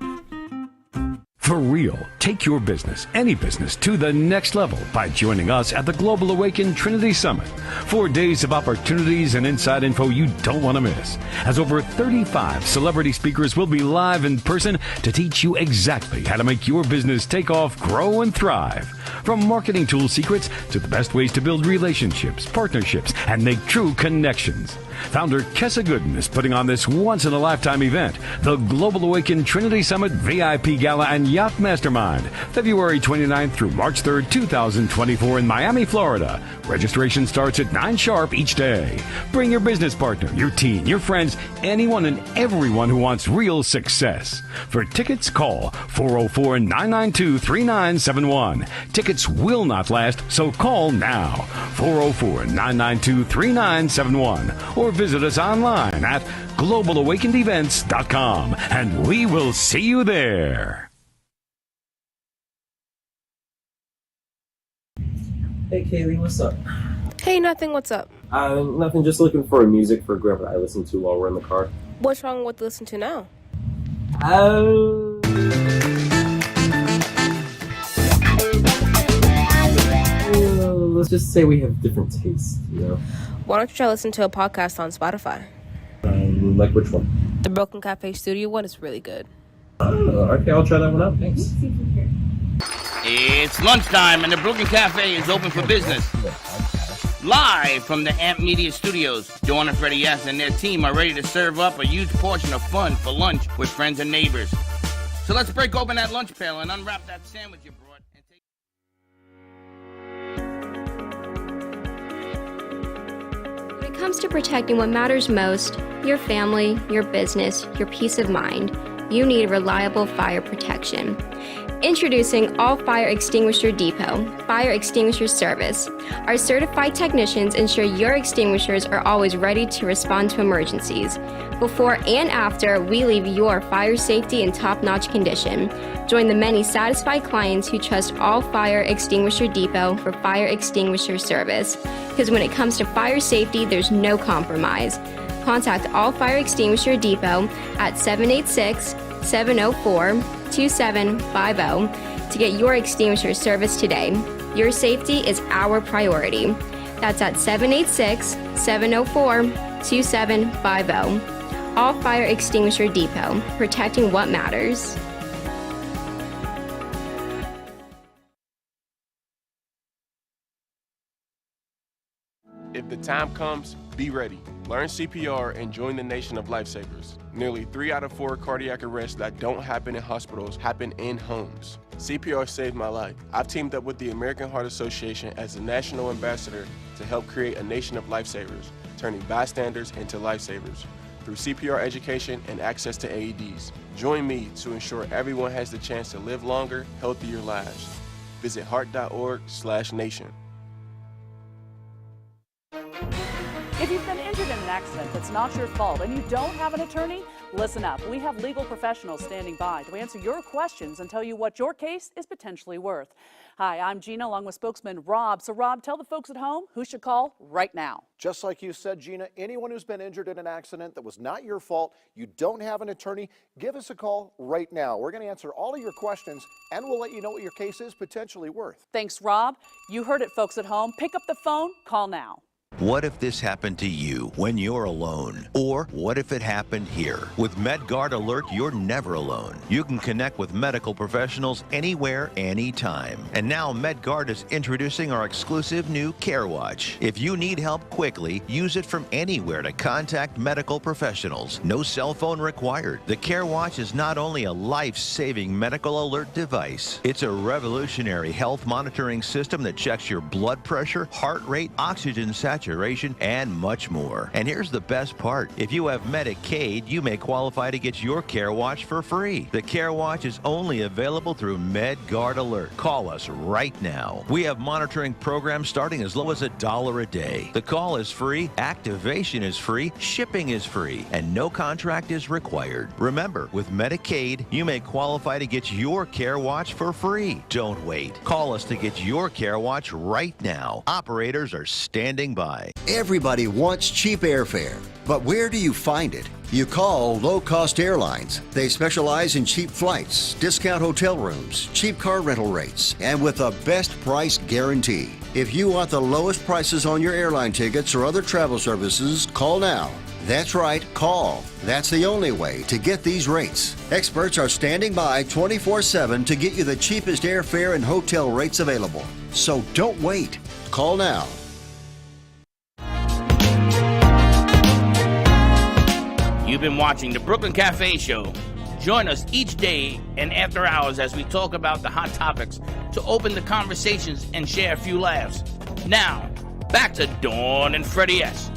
For real, take your business, any business, to the next level by joining us at the Global Awaken Trinity Summit. 4 days of opportunities and inside info you don't want to miss, as over 35 celebrity speakers will be live in person to teach you exactly how to make your business take off, grow, and thrive. From marketing tool secrets to the best ways to build relationships, partnerships, and make true connections. Founder Kessa Gooden is putting on this once-in-a-lifetime event, the Global Awaken Trinity Summit VIP Gala and Yacht Mastermind, February 29th through March 3rd, 2024 in Miami, Florida. Registration starts at 9 sharp each day. Bring your business partner, your team, your friends, anyone and everyone who wants real success. For tickets, call 404-992-3971. Tickets will not last, so call now. 404-992-3971. Or visit us online at globalawakenedevents.com, and we will see you there. Hey Kaylee, what's up? Hey, nothing. What's up? Nothing. Just looking for music for Grandpa I listen to while we're in the car. What's wrong with listen to now? Let's just say we have different tastes, you know? Why don't you try listen to a podcast on Spotify? Like which one? The Broken Cafe Studio one is really good. Okay, I'll try that one out. Thanks. It's lunchtime and the Brooklyn Cafe is open for business. Live from the Amp Media Studios, Dawn and Freddy and their team are ready to serve up a huge portion of fun for lunch with friends and neighbors. So let's break open that lunch pail and unwrap that sandwich you brought. When it comes to protecting what matters most, your family, your business, your peace of mind, you need reliable fire protection. Introducing All Fire Extinguisher Depot, Fire Extinguisher Service. Our certified technicians ensure your extinguishers are always ready to respond to emergencies. Before and after, we leave your fire safety in top-notch condition. Join the many satisfied clients who trust All Fire Extinguisher Depot for fire extinguisher service. Because when it comes to fire safety, there's no compromise. Contact All Fire Extinguisher Depot at 786-704-2750 to get your extinguisher serviced today. Your safety is our priority. That's at 786-704-2750. All Fire Extinguisher Depot, protecting what matters. If the time comes, be ready. Learn CPR and join the nation of lifesavers. Nearly 3 out of 4 cardiac arrests that don't happen in hospitals happen in homes. CPR saved my life. I've teamed up with the American Heart Association as a national ambassador to help create a nation of lifesavers, turning bystanders into lifesavers through CPR education and access to AEDs. Join me to ensure everyone has the chance to live longer, healthier lives. Visit heart.org/nation. If you've been injured in an accident that's not your fault and you don't have an attorney, listen up. We have legal professionals standing by to answer your questions and tell you what your case is potentially worth. Hi, I'm Gina, along with spokesman Rob. So Rob, tell the folks at home who should call right now. Just like you said, Gina, anyone who's been injured in an accident that was not your fault, you don't have an attorney, give us a call right now. We're going to answer all of your questions and we'll let you know what your case is potentially worth. Thanks, Rob. You heard it, folks at home. Pick up the phone, call now. What if this happened to you when you're alone? Or what if it happened here? With MedGuard Alert, you're never alone. You can connect with medical professionals anywhere, anytime. And now MedGuard is introducing our exclusive new Care Watch. If you need help quickly, use it from anywhere to contact medical professionals. No cell phone required. The Care Watch is not only a life-saving medical alert device, it's a revolutionary health monitoring system that checks your blood pressure, heart rate, oxygen saturation, and much more. And here's the best part. If you have Medicaid, you may qualify to get your Care Watch for free. The Care Watch is only available through MedGuard Alert. Call us right now. We have monitoring programs starting as low as $1 a day. The call is free, activation is free, shipping is free, and no contract is required. Remember, with Medicaid, you may qualify to get your Care Watch for free. Don't wait. Call us to get your Care Watch right now. Operators are standing by. Everybody wants cheap airfare, but where do you find it? You call low-cost airlines. They specialize in cheap flights, discount hotel rooms, cheap car rental rates, and with a best price guarantee. If you want the lowest prices on your airline tickets or other travel services, call now. That's right, call. That's the only way to get these rates. Experts are standing by 24/7 to get you the cheapest airfare and hotel rates available. So don't wait. Call now. You've been watching the Brooklyn Cafe Show. Join us each day and after hours as we talk about the hot topics to open the conversations and share a few laughs. Now, back to Dawn and Freddy S.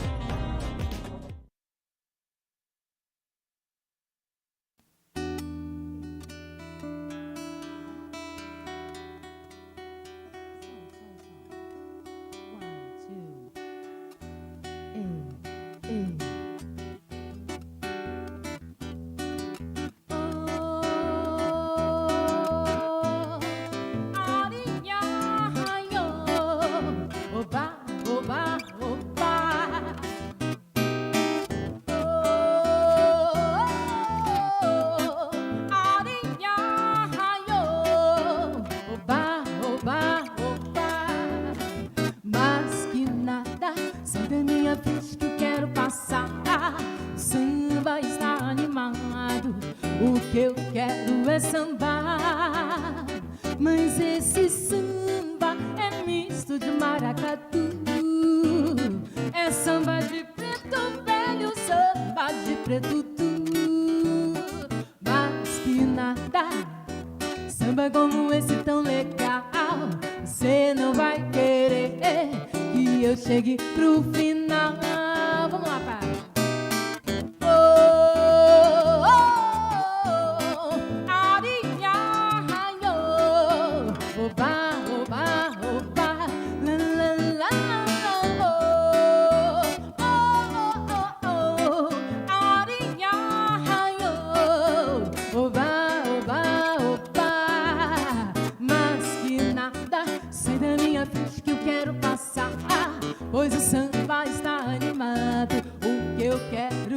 Pois o samba está animado, o que eu quero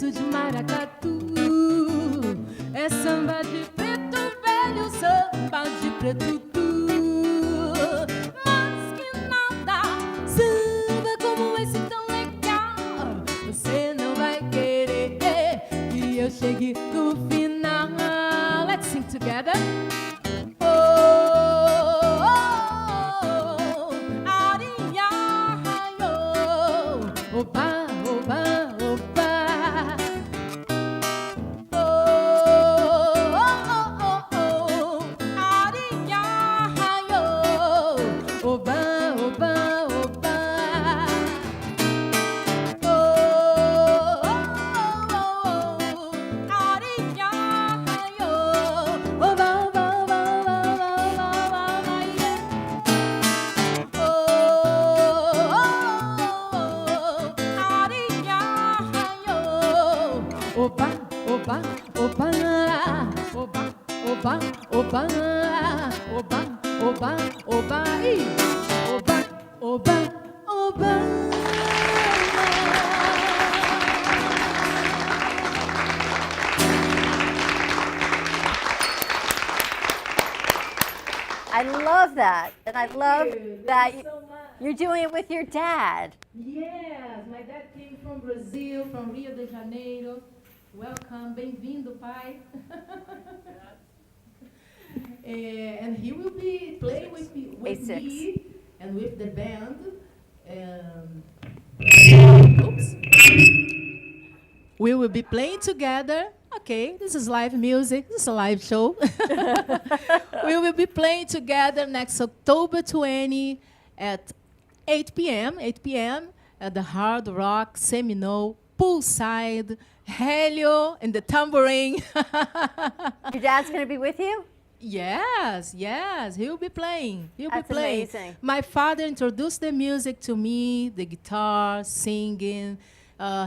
vestido de maracatu. É samba de preto velho, samba de preto tu. Mas que nada, samba como esse tão legal. Você não vai querer que eu chegue no final. Let's sing together. Opa, opa, opa. Oh, oh, oh, oh, oh. Arinha, raio. Oba, oba, oba. Oh, oh, oh, oh. Arinha, raio. Oba, oba, oba, oba, oba, oba, yeah. Oh, opa, opa, opa, opa, opa, opa, opa, opa, opa, e opa, opa, opa. I love that, and I love that you're doing it with your dad. Yes, my dad came from Brazil, from Rio de Janeiro. Welcome, bem-vindo, pai. And he will be playing with me and with the band. Oops. We will be playing together. Okay, this is live music. This is a live show. We will be playing together next October 20 at 8 p.m. at the Hard Rock Seminole Poolside, Heli and the tambourine. Your dad's going to be with you? Yes, he'll be playing. That's amazing. My father introduced the music to me, the guitar, singing.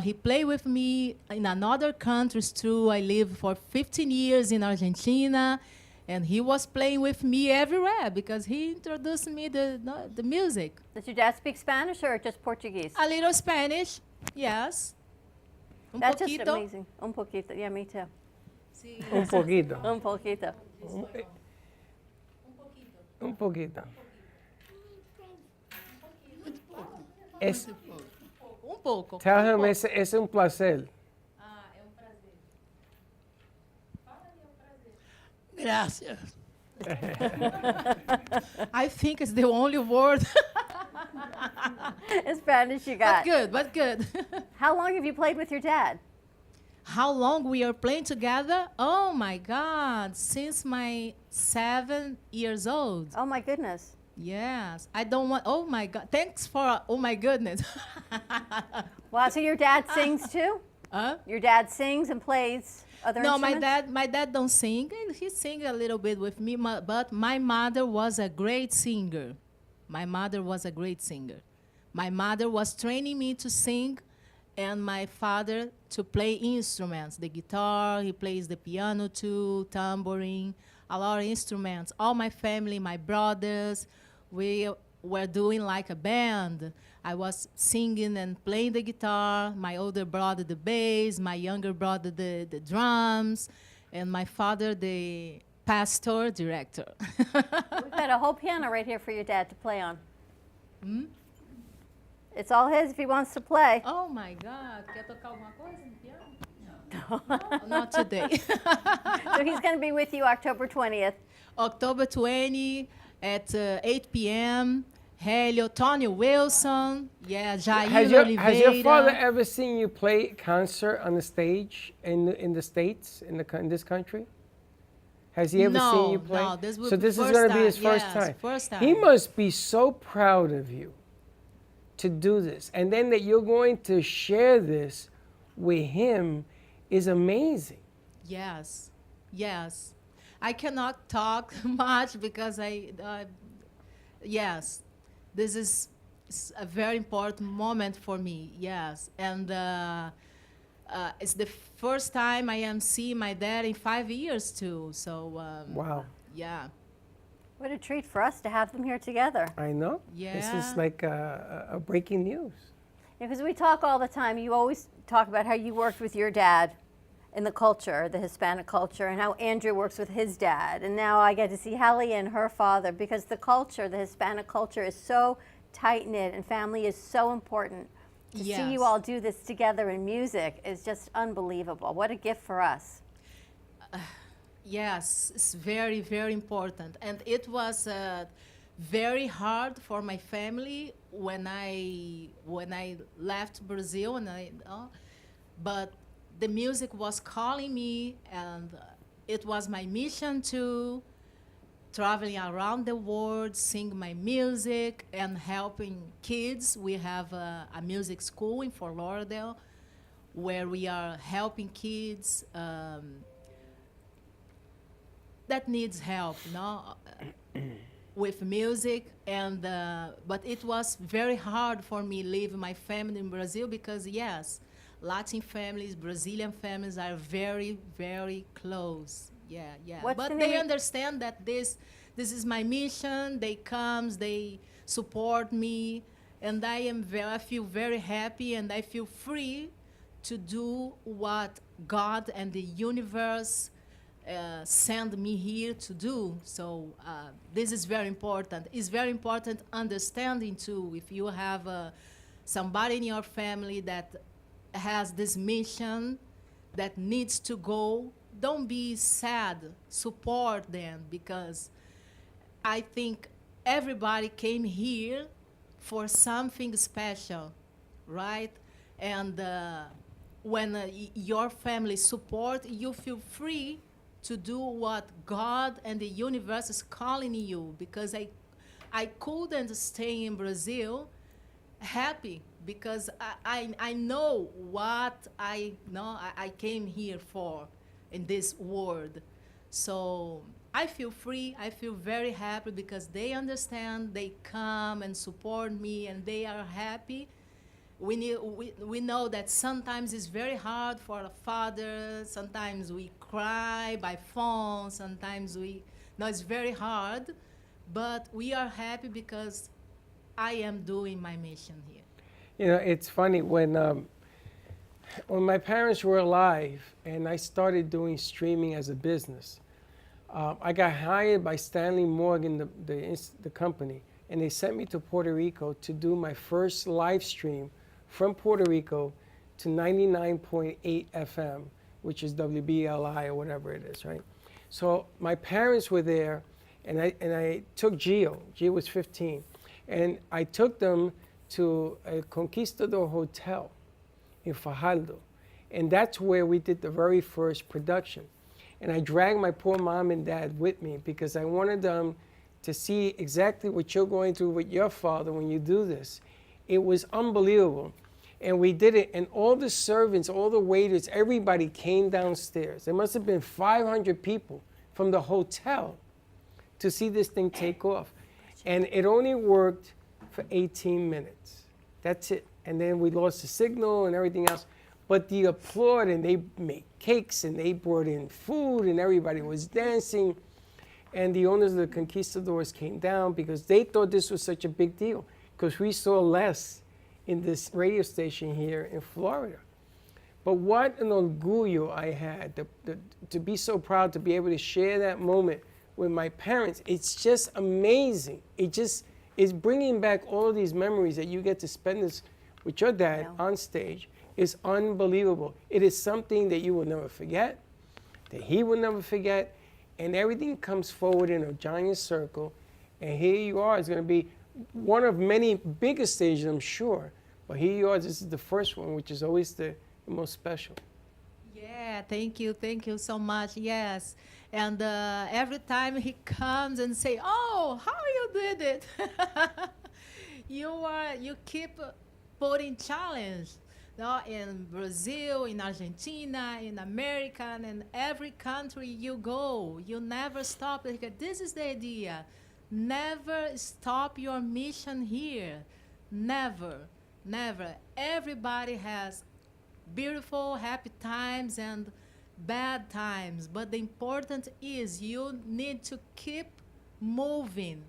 He played with me in another countries too. I lived for 15 years in Argentina, and he was playing with me everywhere because he introduced me the music. Does your dad speak Spanish or just Portuguese? A little Spanish, yes. That's just amazing. Un poquito. Yeah, me too. Sí. Un poquito. Un poquito. Un poquito. Es, un poco. Tell him es un placer. Gracias. I think it's the only word. In Spanish you got. But good. How long have you played with your dad? How long we are playing together? Oh my God, since my 7 years old. Oh my goodness. Yes, I don't want, oh my God, thanks for, oh my goodness. Wow, so your dad sings too? Your dad sings and plays other instruments? My dad don't sing, and he sings a little bit with me, but my mother was a great singer. My mother was a great singer. My mother was training me to sing, and my father to play instruments, the guitar, he plays the piano too, tambourine, a lot of instruments. All my family, my brothers, we were doing like a band. I was singing and playing the guitar, my older brother the bass, my younger brother the drums, and my father the pastor director. We've got a whole piano right here for your dad to play on. It's all his if he wants to play. Oh my God, quer tocar alguma coisa no piano? No, not today. So he's going to be with you October 20th. October 20 at 8 p.m. Heli, Tony Wilson, Jair Oliveira. Has your father ever seen you play concert on the stage in the States, in this country? Has he ever seen you play? No, this so this is going to be his first time. First time. He must be so proud of you to do this. And then that you're going to share this with him is amazing. Yes. I cannot talk much because yes, this is a very important moment for me, yes. And it's the first time I am seeing my dad in 5 years too, so. Wow. Yeah. What a treat for us to have them here together. I know. Yeah. This is like a breaking news. Because we talk all the time. You always talk about how you worked with your dad in the culture, the Hispanic culture, and how Andrew works with his dad. And now I get to see Heli and her father, because the culture, the Hispanic culture, is so tight-knit, and family is so important. To see you all do this together in music is just unbelievable. What a gift for us. Yes, it's very, very important. And it was very hard for my family when I left Brazil, but the music was calling me, and it was my mission to traveling around the world, sing my music, and helping kids. We have a music school in Fort Lauderdale where we are helping kids that needs help, with music. And but it was very hard for me leaving my family in Brazil, because yes, Latin families, Brazilian families are very, very close. Yeah. But they understand that this is my mission. They come, they support me, and I feel very happy, and I feel free to do what God and the universe send me here to do. So this is very important. It's very important understanding too. If you have somebody in your family that has this mission that needs to go, don't be sad. Support them, because I think everybody came here for something special, right? And when your family support, you feel free to do what God and the universe is calling you. Because I couldn't stay in Brazil happy, because I know what I came here for in this world. So I feel free, I feel very happy, because they understand, they come and support me, and they are happy. We know that sometimes it's very hard for a father, sometimes we cry by phone, sometimes it's very hard, but we are happy because I am doing my mission here. You know, it's funny, when my parents were alive and I started doing streaming as a business, I got hired by Stanley Morgan, the company, and they sent me to Puerto Rico to do my first live stream from Puerto Rico to 99.8 FM, which is WBLI or whatever it is, right? So my parents were there, and I took Gio. Gio was 15, and I took them to a Conquistador Hotel in Fajardo, and that's where we did the very first production. And I dragged my poor mom and dad with me, because I wanted them to see exactly what you're going through with your father when you do this. It was unbelievable. And we did it, and all the servants, all the waiters, everybody came downstairs. There must have been 500 people from the hotel to see this thing take off. And it only worked for 18 minutes. That's it. And then we lost the signal and everything else. But the applaud, and they made cakes, and they brought in food, and everybody was dancing. And the owners of the Conquistadors came down, because they thought this was such a big deal, because we saw Les in this radio station here in Florida. But what an orgullo I had to be so proud to be able to share that moment with my parents. It's just amazing. It just is bringing back all of these memories that you get to spend this with your dad on stage. Is unbelievable. It is something that you will never forget, that he will never forget, and everything comes forward in a giant circle, and here you are. It's going to be one of many bigger stages, I'm sure, but here you are. This is the first one, which is always the most special. Yeah, thank you so much. Yes, and every time he comes and say, "Oh, how you did it?" you keep putting challenge. In Brazil, in Argentina, in America, and in every country you go, you never stop. This is the idea. Never stop your mission here. Never, never. Everybody has beautiful, happy times and bad times. But the important is you need to keep moving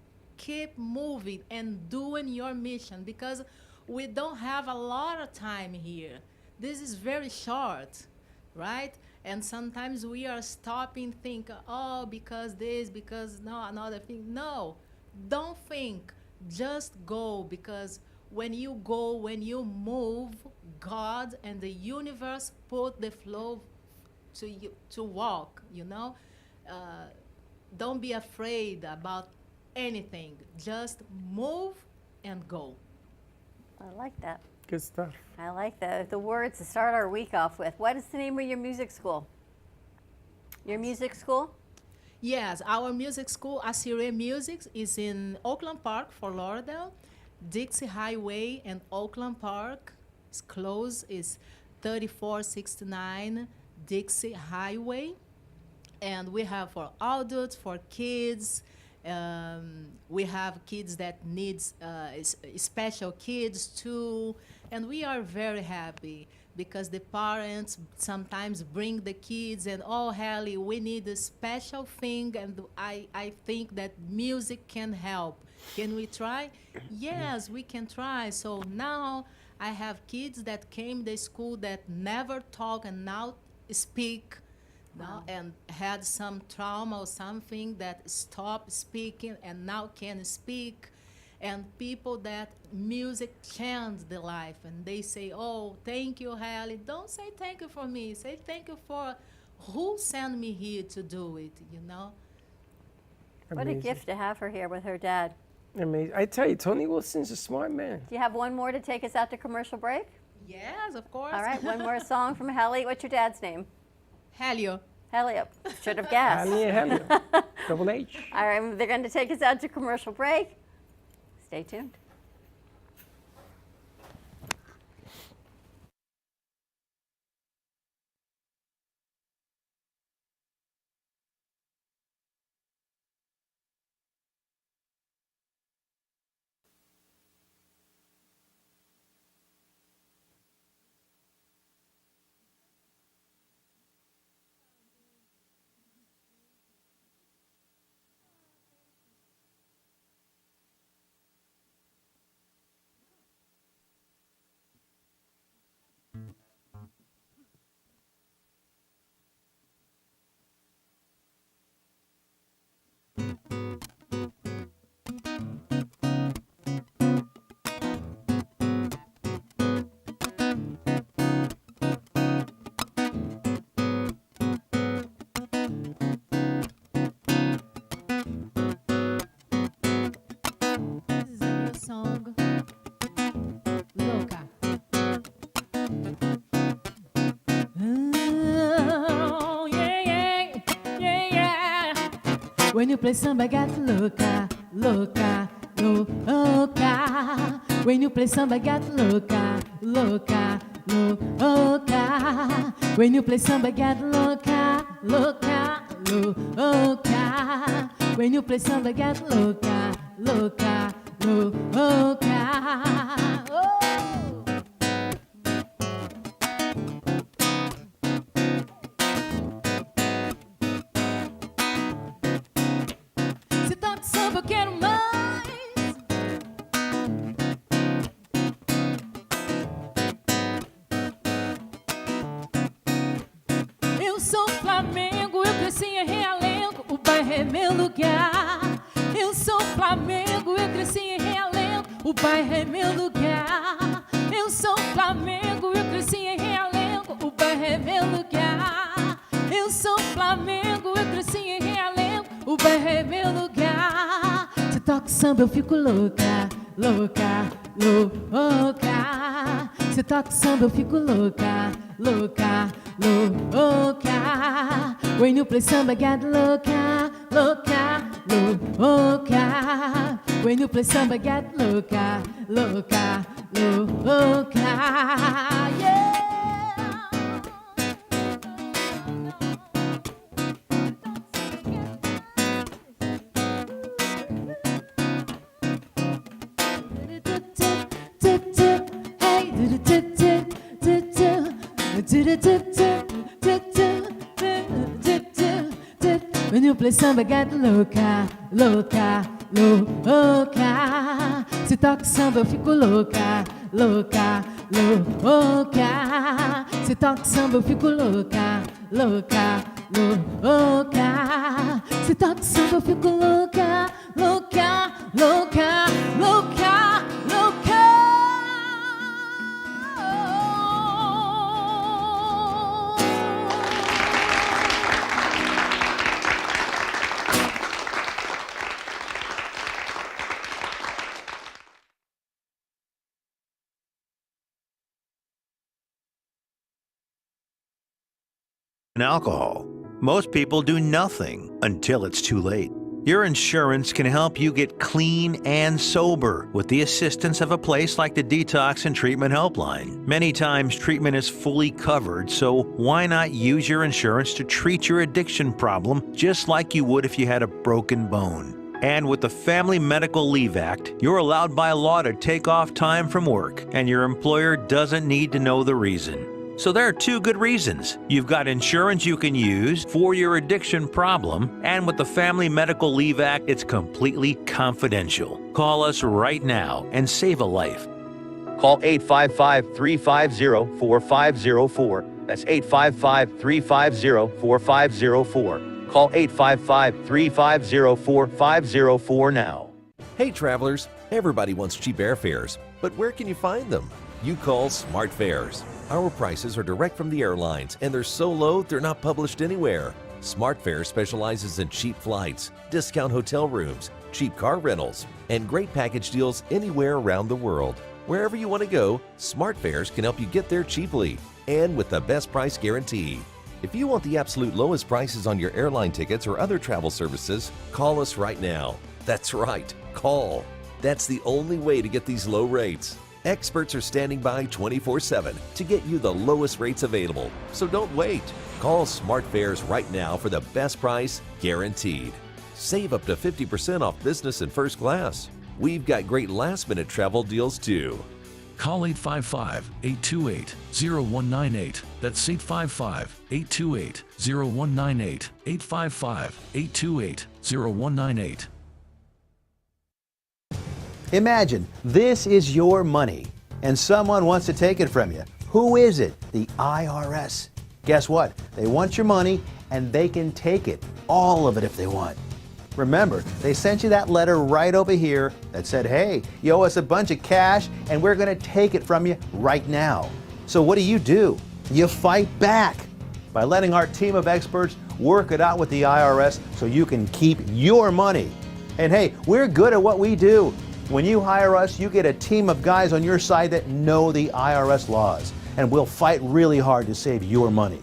and doing your mission. Because we don't have a lot of time here. This is very short, right? And sometimes we are stopping, think, oh, because this, because no, another thing. No, don't think, just go, because when you go, when you move, God and the universe put the flow to you to walk, you know? Don't be afraid about anything. Just move and go. I like that. Good stuff. I like the words to start our week off with. What is the name of your music school? Your music school? Yes, our music school, Assyria Music, is in Oakland Park, Fort Lauderdale. Dixie Highway and Oakland Park. It's close, is 3469 Dixie Highway. And we have for adults, for kids. We have kids that needs special kids too. And we are very happy because the parents sometimes bring the kids and, oh, Heli, we need a special thing, and I think that music can help. Can we try? Yes, we can try. So now I have kids that came to school that never talk and now speak. Now, and had some trauma or something that stopped speaking and now can speak. And people that music changed their life, and they say, oh, thank you, Heli. Don't say thank you for me. Say thank you for who sent me here to do it, you know? What a gift to have her here with her dad. Amazing. I tell you, Tony Wilson's a smart man. Do you have one more to take us out to commercial break? Yes, of course. All right, one more song from Heli. What's your dad's name? Helio. Helio. Should have guessed. Helio. Double H. All right, they're going to take us out to commercial break. Stay tuned. When you play samba, get louca, louca, louca. When you play samba, get louca, louca, louca. When you play samba, get louca, louca, louca. When you play samba, get louca, louca, louca. Oh. Samba, eu quero mais. Eu sou Flamengo, eu cresci em Realengo, o bairro é meu lugar. Eu sou Flamengo, eu cresci em Realengo, o bairro é meu lugar. Eu sou Flamengo, eu cresci em Realengo, o bairro é meu lugar. Eu sou Flamengo, eu cresci em Realengo, o bairro é meu lugar. Se toca samba eu fico louca, louca, louca. Se toca samba eu fico louca, louca, louca. When you play samba get louca, louca, louca. When you play samba get louca, louca, louca. Yeah. When you play samba, get louca, louca, louca. Se toca samba, eu fico louca, louca, louca. Se toca samba eu fico louca, louca, louca. Se toca samba eu fico louca, louca, louca, louca, louca. And alcohol. Most people do nothing until it's too late. Your insurance can help you get clean and sober with the assistance of a place like the Detox and Treatment Helpline. Many times treatment is fully covered, so why not use your insurance to treat your addiction problem just like you would if you had a broken bone? And with the Family Medical Leave Act, you're allowed by law to take off time from work, and your employer doesn't need to know the reason. So there are two good reasons. You've got insurance you can use for your addiction problem, and with the Family Medical Leave Act, it's completely confidential. Call us right now and save a life. Call 855-350-4504. That's 855-350-4504. Call 855-350-4504 now. Hey travelers, everybody wants cheap airfares, but where can you find them? You call Smart Fares. Our prices are direct from the airlines, and they're so low they're not published anywhere. Smart Fares specializes in cheap flights, discount hotel rooms, cheap car rentals, and great package deals anywhere around the world. Wherever you want to go, Smart Fares can help you get there cheaply and with the best price guarantee. If you want the absolute lowest prices on your airline tickets or other travel services, call us right now. That's right, call. That's the only way to get these low rates. Experts are standing by 24/7 to get you the lowest rates available. So don't wait. Call Smart Fares right now for the best price guaranteed. Save up to 50% off business and first class. We've got great last-minute travel deals too. Call 855-828-0198. That's 855-828-0198. 855-828-0198. Imagine this is your money and someone wants to take it from you. Who is it? The IRS. Guess what? They want your money and they can take it, all of it if they want. Remember, they sent you that letter right over here that said, hey, you owe us a bunch of cash and we're going to take it from you right now. So what do? You fight back by letting our team of experts work it out with the IRS so you can keep your money. And hey, we're good at what we do. When you hire us, you get a team of guys on your side that know the IRS laws, and we'll fight really hard to save your money.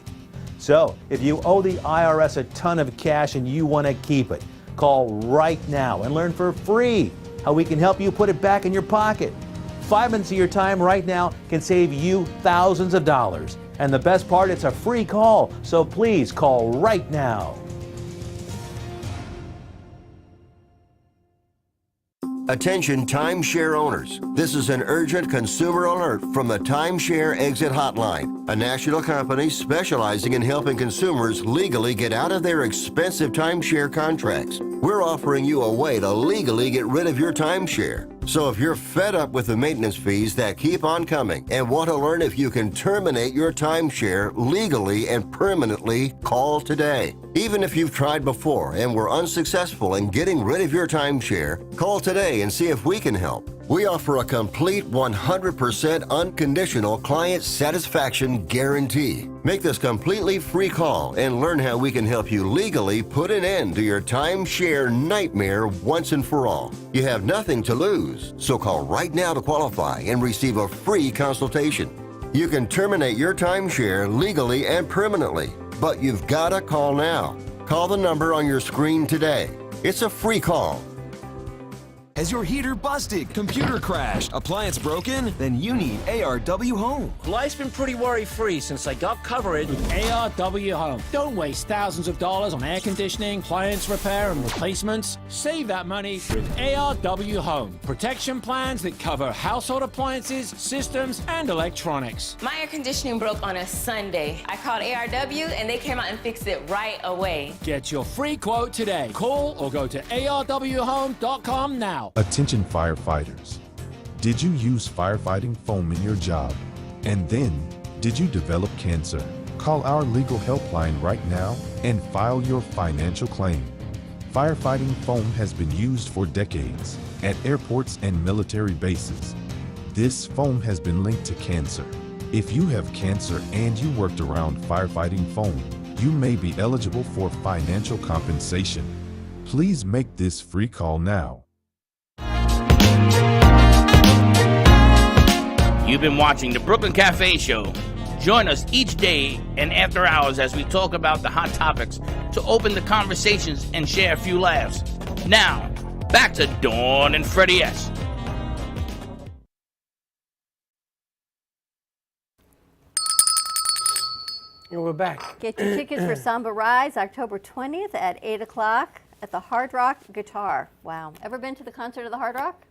So, if you owe the IRS a ton of cash and you want to keep it, call right now and learn for free how we can help you put it back in your pocket. 5 minutes of your time right now can save you thousands of dollars. And the best part, it's a free call, so please call right now. Attention timeshare owners. This is an urgent consumer alert from the Timeshare Exit Hotline, a national company specializing in helping consumers legally get out of their expensive timeshare contracts. We're offering you a way to legally get rid of your timeshare. So if you're fed up with the maintenance fees that keep on coming and want to learn if you can terminate your timeshare legally and permanently, call today. Even if you've tried before and were unsuccessful in getting rid of your timeshare, call today and see if we can help. We offer a complete 100% unconditional client satisfaction guarantee. Make this completely free call and learn how we can help you legally put an end to your timeshare nightmare once and for all. You have nothing to lose, so call right now to qualify and receive a free consultation. You can terminate your timeshare legally and permanently, but you've got to call now. Call the number on your screen today. It's a free call. Has your heater busted, computer crashed, appliance broken? Then you need ARW Home. Life's been pretty worry-free since I got covered with ARW Home. Don't waste thousands of dollars on air conditioning, appliance repair, and replacements. Save that money with ARW Home. Protection plans that cover household appliances, systems, and electronics. My air conditioning broke on a Sunday. I called ARW, and they came out and fixed it right away. Get your free quote today. Call or go to arwhome.com now. Attention firefighters. Did you use firefighting foam in your job? And then, did you develop cancer? Call our legal helpline right now and file your financial claim. Firefighting foam has been used for decades at airports and military bases. This foam has been linked to cancer. If you have cancer and you worked around firefighting foam, you may be eligible for financial compensation. Please make this free call now. You've been watching the Brooklyn Cafe Show. Join us each day and after hours as we talk about the hot topics to open the conversations and share a few laughs. Now, back to Dawn and Freddy S. And we're back. Get your tickets for Samba Rise, October 20th at 8 o'clock at the Hard Rock Guitar. Wow. Ever been to the concert of the Hard Rock?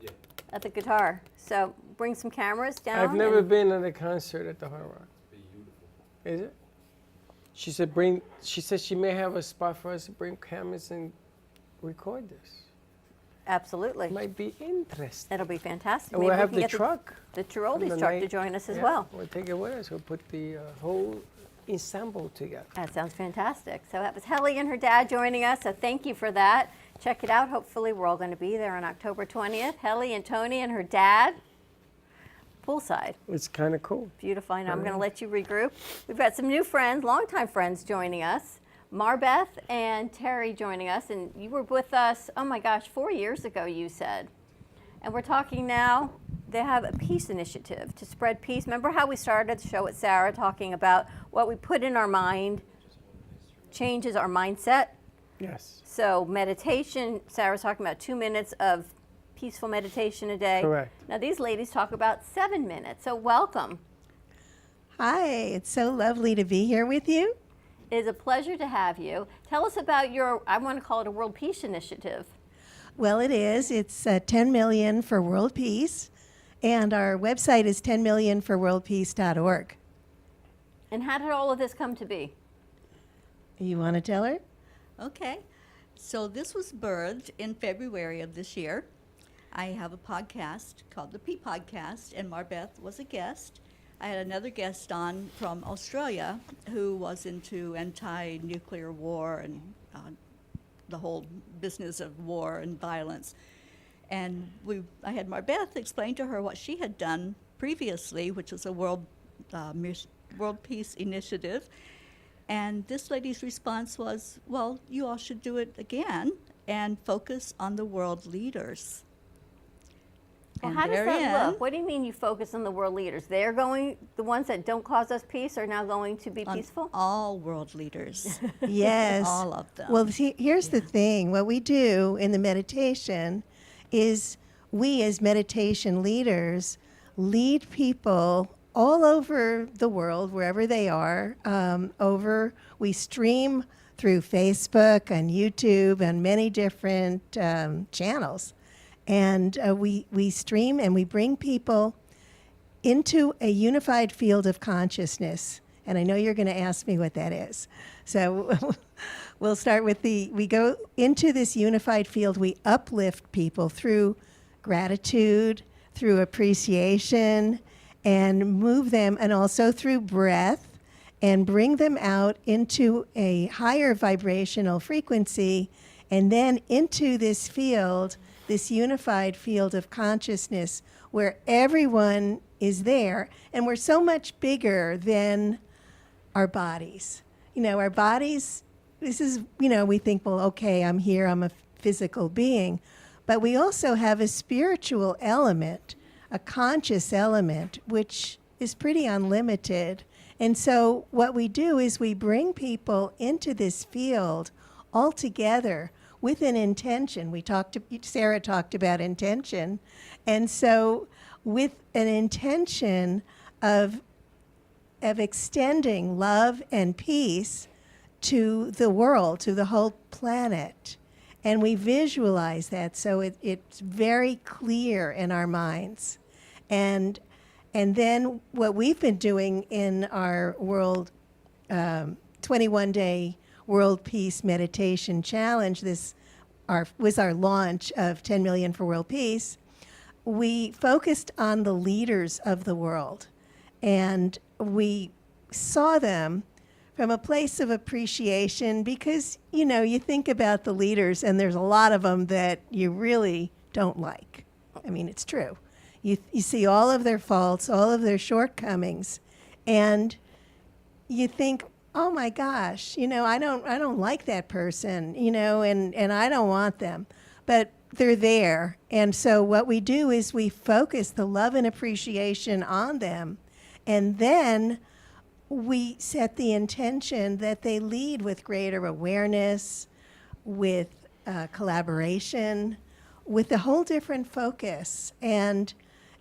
Yeah. At the Guitar. So bring some cameras down. I've never been at a concert at the Hard Rock. Is it? She said she may have a spot for us to bring cameras and record this. Absolutely. Might be interesting. It'll be fantastic. And Maybe we'll we have can the get truck. The Tiroldi's truck to join us as well. We'll take it with us. We'll put the whole ensemble together. That sounds fantastic. So that was Heli and her dad joining us. So thank you for that. Check it out. Hopefully we're all going to be there on October 20th. Heli and Tony and her dad, poolside. It's kind of cool. Beautiful. And I'm going to let you regroup. We've got some new friends, longtime friends joining us. Marbeth and Teri joining us. And you were with us, oh my gosh, 4 years ago, you said. And we're talking now, they have a peace initiative to spread peace. Remember how we started the show with Sarah talking about what we put in our mind changes our mindset? Yes. So meditation, Sarah's talking about 2 minutes of peaceful meditation a day. Correct. Now these ladies talk about 7 minutes, so welcome. Hi, it's so lovely to be here with you. It is a pleasure to have you. Tell us about your, I want to call it a World Peace Initiative. Well, it is. It's 10 million for world peace, and our website is 10millionforworldpeace.org. And how did all of this come to be? You want to tell her? Okay. So this was birthed in February of this year. I have a podcast called the P Podcast, and Marbeth was a guest. I had another guest on from Australia who was into anti-nuclear war and the whole business of war and violence. And I had Marbeth explain to her what she had done previously, which was a World Peace Initiative. And this lady's response was, well, you all should do it again and focus on the world leaders. Well, and how does that therein- look? What do you mean you focus on the world leaders? They're going, the ones that don't cause us peace are now going to be On peaceful? all world leaders. Yes. All of them. Well, see, here's the thing. What we do in the meditation is we as meditation leaders lead people all over the world, wherever they are, we stream through Facebook and YouTube and many different channels. And we stream and we bring people into a unified field of consciousness. And I know you're going to ask me what that is. So we'll start with we go into this unified field. We uplift people through gratitude, through appreciation, and move them, and also through breath, and bring them out into a higher vibrational frequency, and then into this field, this unified field of consciousness where everyone is there. And we're so much bigger than our bodies. You know, our bodies, this is, you know, we think, well, okay, I'm here, I'm a physical being. But we also have a spiritual element, a conscious element, which is pretty unlimited. And so what we do is we bring people into this field all together with an intention. Sarah talked about intention. And so with an intention of extending love and peace to the world, to the whole planet. And we visualize that so it's very clear in our minds. And then what we've been doing in our World 21-day World Peace Meditation Challenge, was our launch of 10 Million for World Peace. we focused on the leaders of the world, and we saw them from a place of appreciation because, you know, you think about the leaders and there's a lot of them that you really don't like. I mean, it's true. You see all of their faults, all of their shortcomings, and you think, oh my gosh, you know, I don't like that person, you know, and I don't want them. But they're there. And so what we do is we focus the love and appreciation on them, and then we set the intention that they lead with greater awareness, with collaboration, with a whole different focus. And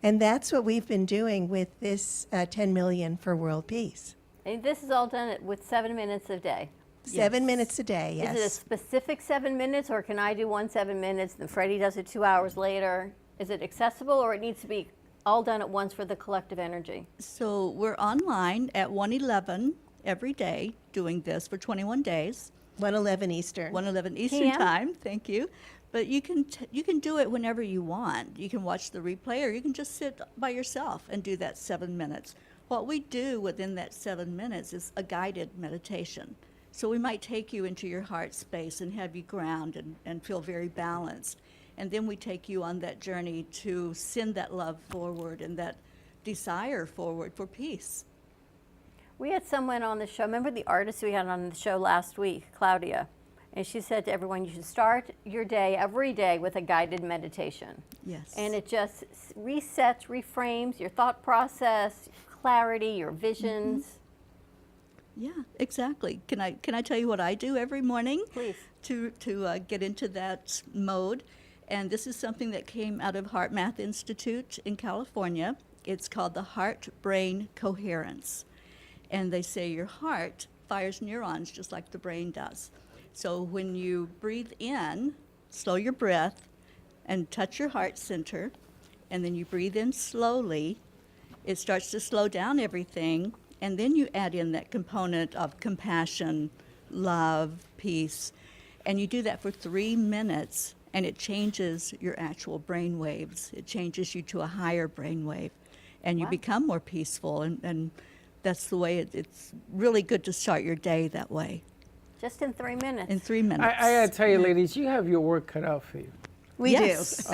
that's what we've been doing with this 10 million for world peace. And this is all done with 7 minutes a day. 7 minutes a day, yes. Is it a specific 7 minutes, or can I do 7 minutes, then Freddie does it 2 hours later? Is it accessible, or it needs to be all done at once for the collective energy? So we're online at 1:11 every day doing this for 21 days. 1:11 Eastern. 1:11 Eastern PM? time, thank you. But you can do it whenever you want. You can watch the replay, or you can just sit by yourself and do that 7 minutes. What we do within that 7 minutes is a guided meditation. So we might take you into your heart space and have you ground and feel very balanced. And then we take you on that journey to send that love forward and that desire forward for peace. We had someone on the show, remember the artist we had on the show last week, Claudia? And she said to everyone, you should start your day every day with a guided meditation. Yes. And it just resets, reframes your thought process, clarity, your visions. Yeah, exactly. Can I tell you what I do every morning? Please. To get into that mode. And this is something that came out of Heart Math Institute in California. It's called the heart-brain coherence. And they say your heart fires neurons just like the brain does. So when you breathe in, slow your breath and touch your heart center, and then you breathe in slowly, it starts to slow down everything, and then you add in that component of compassion, love, peace, and you do that for 3 minutes, and it changes your actual brain waves. It changes you to a higher brain wave, and you become more peaceful, and that's the way it's really good to start your day that way. Just in 3 minutes. In 3 minutes. I gotta tell you, ladies, you have your work cut out for you. We Yes. do.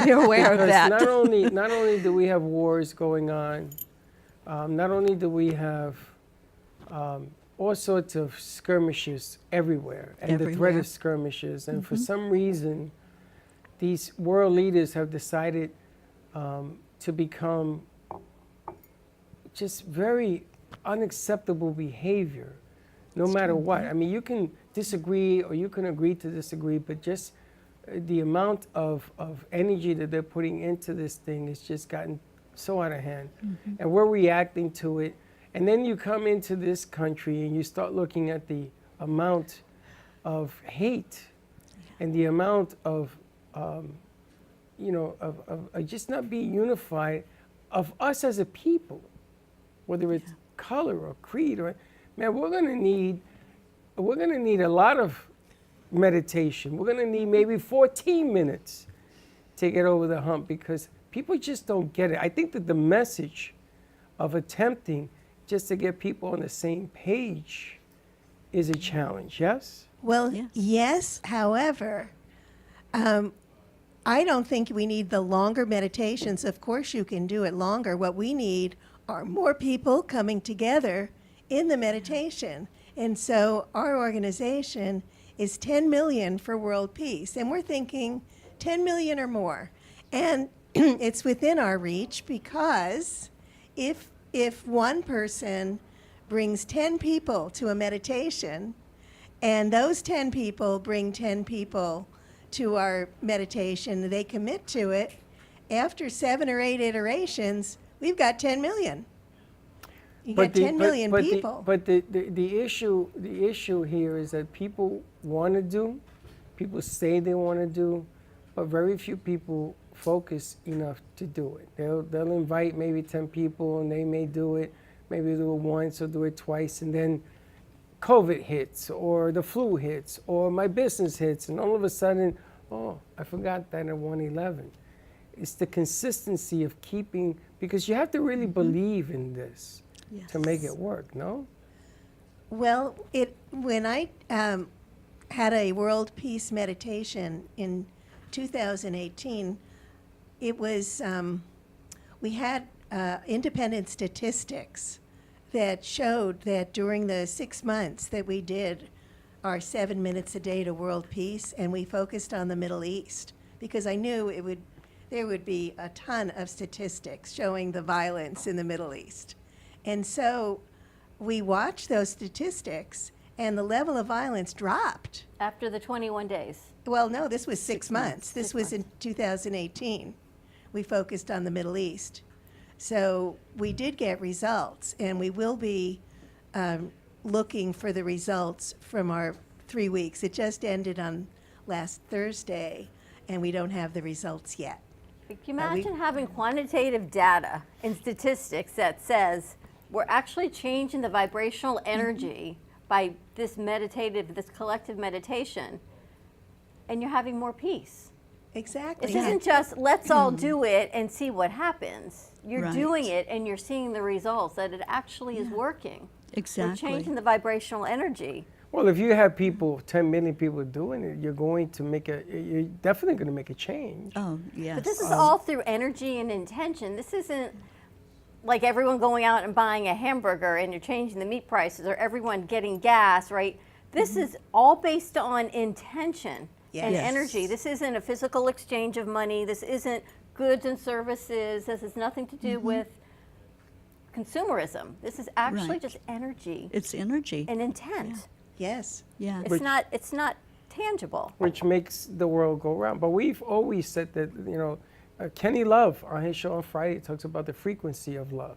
We're aware of Because that. Not only do we have wars going on, not only do we have all sorts of skirmishes everywhere, and the threat Everywhere. of skirmishes, and for some reason, these world leaders have decided to become just very unacceptable behavior, no matter what. I mean, you can disagree or you can agree to disagree, but just the amount of energy that they're putting into this thing has just gotten so out of hand. And we're reacting to it. And then you come into this country and you start looking at the amount of hate and the amount of, just not being unified of us as a people, whether it's color or creed or, man, we're gonna need a lot of meditation. We're gonna need maybe 14 minutes to get over the hump because people just don't get it. I think that the message of attempting just to get people on the same page is a challenge, yes? Well, yes. However, I don't think we need the longer meditations. Of course, you can do it longer. What we need are more people coming together in the meditation. And so our organization is 10 million for world peace. And we're thinking 10 million or more. And it's within our reach because if one person brings 10 people to a meditation, and those 10 people bring 10 people to our meditation, they commit to it, after 7 or 8 iterations, we've got 10 million. You got 10 million people. But the issue here is that people want to do, people say they want to do, but very few people focus enough to do it. They'll invite maybe 10 people and they may do it, maybe do it once or do it twice, and then COVID hits or the flu hits or my business hits, and all of a sudden, oh, I forgot that at 111. it's the consistency of keeping, because you have to really believe in this to make it work, no? Well, when I had a world peace meditation in 2018, it was, we had independent statistics that showed that during the 6 months that we did our 7 minutes a day to world peace, and we focused on the Middle East, because I knew there would be a ton of statistics showing the violence in the Middle East. And so we watched those statistics, and the level of violence dropped. After the 21 days? Well, no, this was 6 months. This was in 2018. We focused on the Middle East. So we did get results, and we will be looking for the results from our 3 weeks. It just ended on last Thursday, and we don't have the results yet. Can you imagine having quantitative data and statistics that says we're actually changing the vibrational energy by this collective meditation, and you're having more peace? Exactly. This isn't just let's all do it and see what happens. You're Right. doing it and you're seeing the results, that it actually is working. Exactly. We're changing the vibrational energy. Well, if you have 10 million people doing it, you're definitely going to make a change. Oh, yes. But this is all through energy and intention. This isn't like everyone going out and buying a hamburger and you're changing the meat prices, or everyone getting gas, right? This is all based on intention and energy. This isn't a physical exchange of money. This isn't goods and services. This has nothing to do with consumerism. This is actually just energy. It's energy. And intent. Yes. Yeah. It's not tangible. Which makes the world go round. But we've always said that, Kenny Love on his show on Friday talks about the frequency of love,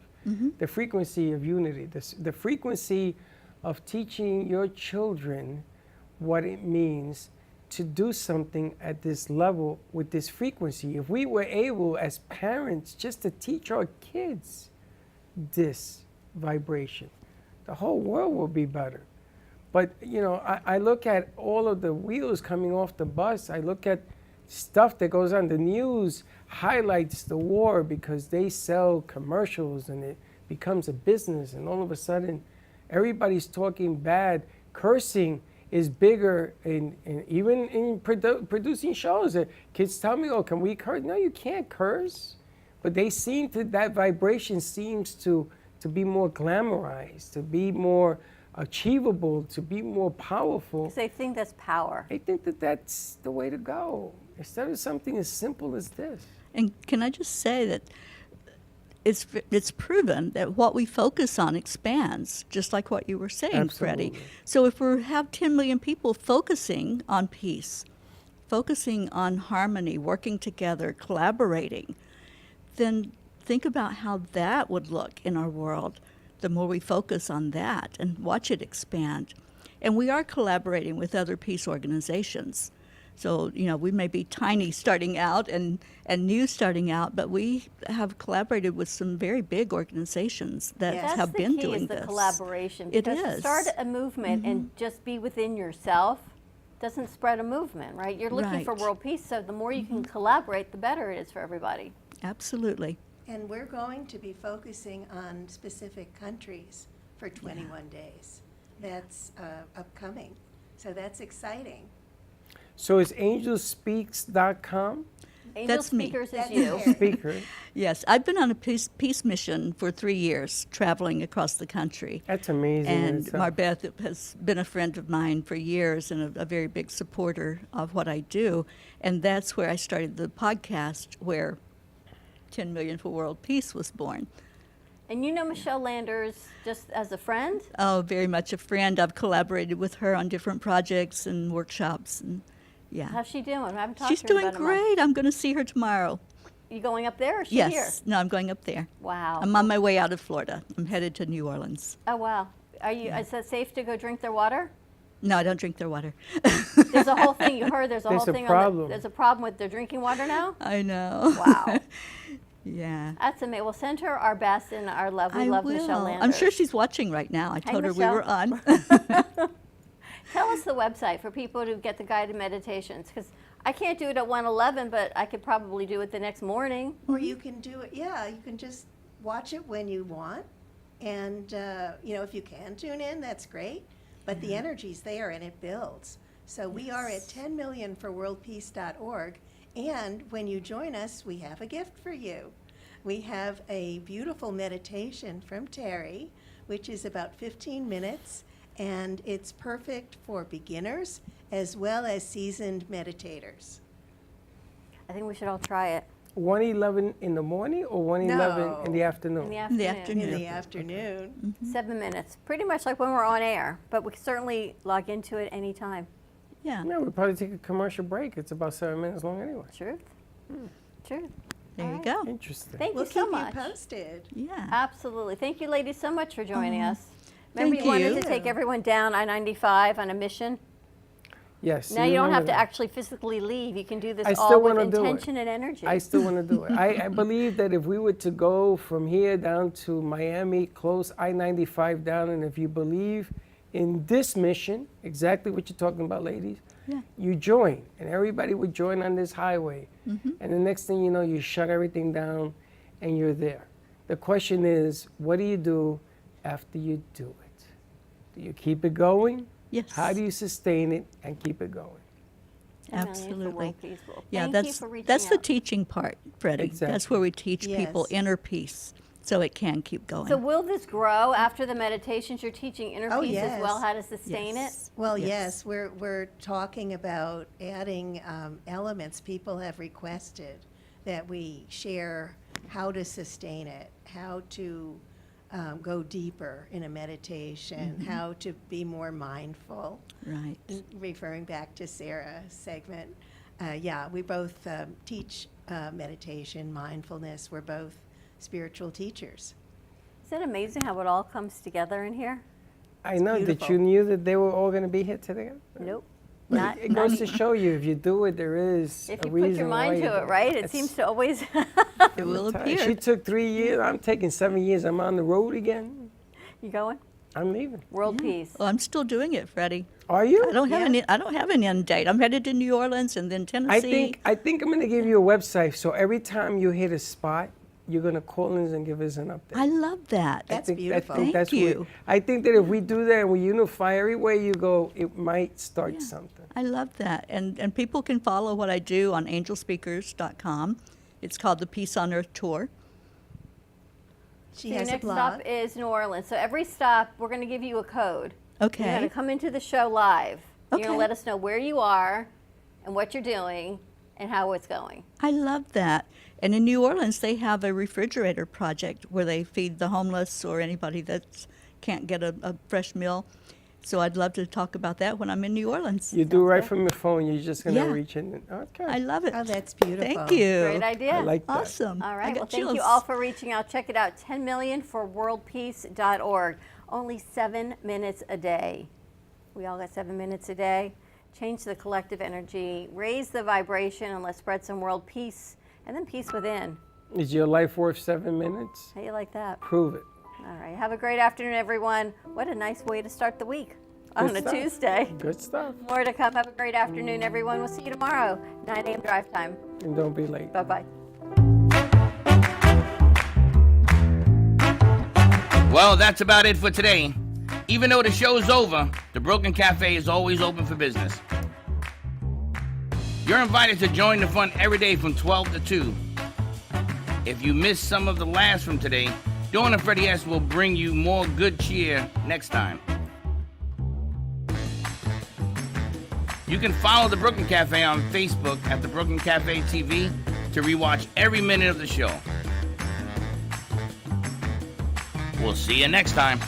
the frequency of unity, the frequency of teaching your children what it means to do something at this level with this frequency. If we were able as parents just to teach our kids this vibration, the whole world will be better. But, I look at all of the wheels coming off the bus. I look at stuff that goes on the news, highlights the war because they sell commercials and it becomes a business. And all of a sudden, everybody's talking bad. Cursing is bigger even in producing shows. Kids tell me, can we curse? No, you can't curse. But that vibration seems to be more glamorized, to be more achievable, to be more powerful. Because they think that's power. I think that's the way to go, instead of something as simple as this. And can I just say that it's proven that what we focus on expands, just like what you were saying, Freddie. So if we have 10 million people focusing on peace, focusing on harmony, working together, collaborating, then think about how that would look in our world. The more we focus on that and watch it expand. And we are collaborating with other peace organizations. So, we may be tiny starting out and new starting out, but we have collaborated with some very big organizations that have been doing this. That's the key, is the collaboration. It because is. To start a movement and just be within yourself doesn't spread a movement, right? You're looking for world peace, so the more you can collaborate, the better it is for everybody. Absolutely. And we're going to be focusing on specific countries for 21 days. That's upcoming. So that's exciting. So it's angelspeaks.com? Angel That's me. Speakers is you. Speaker. Yes, I've been on a peace mission for 3 years, traveling across the country. That's amazing. And Marbeth has been a friend of mine for years and a very big supporter of what I do. And that's where I started the podcast where 10 Million for World Peace was born. And you know Michelle Landers just as a friend? Oh, very much a friend. I've collaborated with her on different projects and workshops. And yeah. How's she doing? I haven't talked She's to her doing in about a month. great. I'm going to see her tomorrow. You going up there or is she Yes. here? No, I'm going up there. Wow. I'm on my way out of Florida. I'm headed to New Orleans. Oh, wow. Is it safe to go drink their water? No, I don't drink their water. There's a whole thing, you heard, there's a whole thing on there's a problem with their drinking water now? I know. Wow. Yeah. That's amazing. We'll send her our best and our love. We love Michelle Landers. I'm sure she's watching right now. I told her we were on. Tell us the website for people to get the guided meditations, because I can't do it at 1:11, but I could probably do it the next morning. Or you can do it, yeah, you can just watch it when you want. And, if you can tune in, that's great. But the energy's there and it builds. So we are at 10 million for worldpeace.org. And when you join us, we have a gift for you. We have a beautiful meditation from Teri, which is about 15 minutes. And it's perfect for beginners as well as seasoned meditators. I think we should all try it. 1:11 in the morning or 1:11 in the afternoon? In the afternoon. In the afternoon. 7 minutes. Pretty much like when we're on air, but we can certainly log into it anytime. Yeah. No, we'll probably take a commercial break. It's about 7 minutes long anyway. Truth. Truth. There you go. Interesting. Thank We'll you so keep you much. posted. Yeah. Absolutely. Thank you, ladies, so much for joining us. Remember, Thank you wanted you. to take everyone down I-95 on a mission? Yes. Now you don't remember have to that. actually physically leave. You can do this I all still with want to do it. intention and energy. I still want to do it. I believe that if we were to go from here down to Miami, close I-95 down, and if you believe in this mission, exactly what you're talking about, ladies, you join, and everybody would join on this highway. And the next thing you know, you shut everything down, and you're there. The question is, what do you do after you do it? Do you keep it going? Yes. How do you sustain it and keep it going? Absolutely. Yeah, Thank you for reaching that's the out. teaching part, Freddie. Exactly. That's where we teach people Yes. inner peace so it can keep going. So will this grow after the meditations? You're teaching inner Oh, peace as well, yes. how to sustain it? Well, yes, we're talking about adding elements people have requested that we share how to sustain it, how to go deeper in a meditation, Mhm. how to be more mindful. Right. Referring back to Sarah's segment, we both teach meditation, mindfulness. We're both spiritual teachers. Isn't it amazing how it all comes together in here? I know. Did beautiful. you knew that they were all going to be here today? Nope. But Not- it goes not- to show you, if you do it, there is If a you reason put your why mind you to do it, right? It It's- seems to always. It will appear. She took 3 years. I'm taking 7 years. I'm on the road again. You going? I'm leaving. World peace. Well, I'm still doing it, Freddie. Are you? I don't have an end date. I'm headed to New Orleans and then Tennessee. I think I'm going to give you a website. So every time you hit a spot, you're going to call in and give us an update. I love that. I think that's Thank what- you. I think that if we do that and we unify everywhere you go, it might start something. I love that. And people can follow what I do on angelspeakers.com. It's called the Peace on Earth Tour. So your next stop is New Orleans. So every stop, we're going to give you a code. Okay. You're going to come into the show live. You're going Okay. to let us know where you are and what you're doing and how it's going. I love that. And in New Orleans, they have a refrigerator project where they feed the homeless or anybody that can't get a fresh meal. So I'd love to talk about that when I'm in New Orleans. You do right from your phone. You're just going to Yeah. reach in. Okay. I love it. Oh, that's beautiful. Thank you. Great idea. I like that. Awesome. All I right. got Well, thank you chills. all for reaching out. Check it out. 10 million for worldpeace.org. Only 7 minutes a day. We all got 7 minutes a day. Change the collective energy, raise the vibration, and let's spread some world peace and then peace within. Is your life worth 7 minutes? How you like that? Prove it. All right. Have a great afternoon, everyone. What a nice way to start the week on Good a stuff. Tuesday. Good stuff. More to come. Have a great afternoon, everyone. We'll see you tomorrow, 9 a.m. drive time. And don't be late. Bye-bye. Well, that's about it for today. Even though the show's over, the Broken Cafe is always open for business. You're invited to join the fun every day from 12 to 2. If you missed some of the laughs from today, Dawn and Freddie S. will bring you more good cheer next time. You can follow the Brooklyn Cafe on Facebook at the Brooklyn Cafe TV to rewatch every minute of the show. We'll see you next time.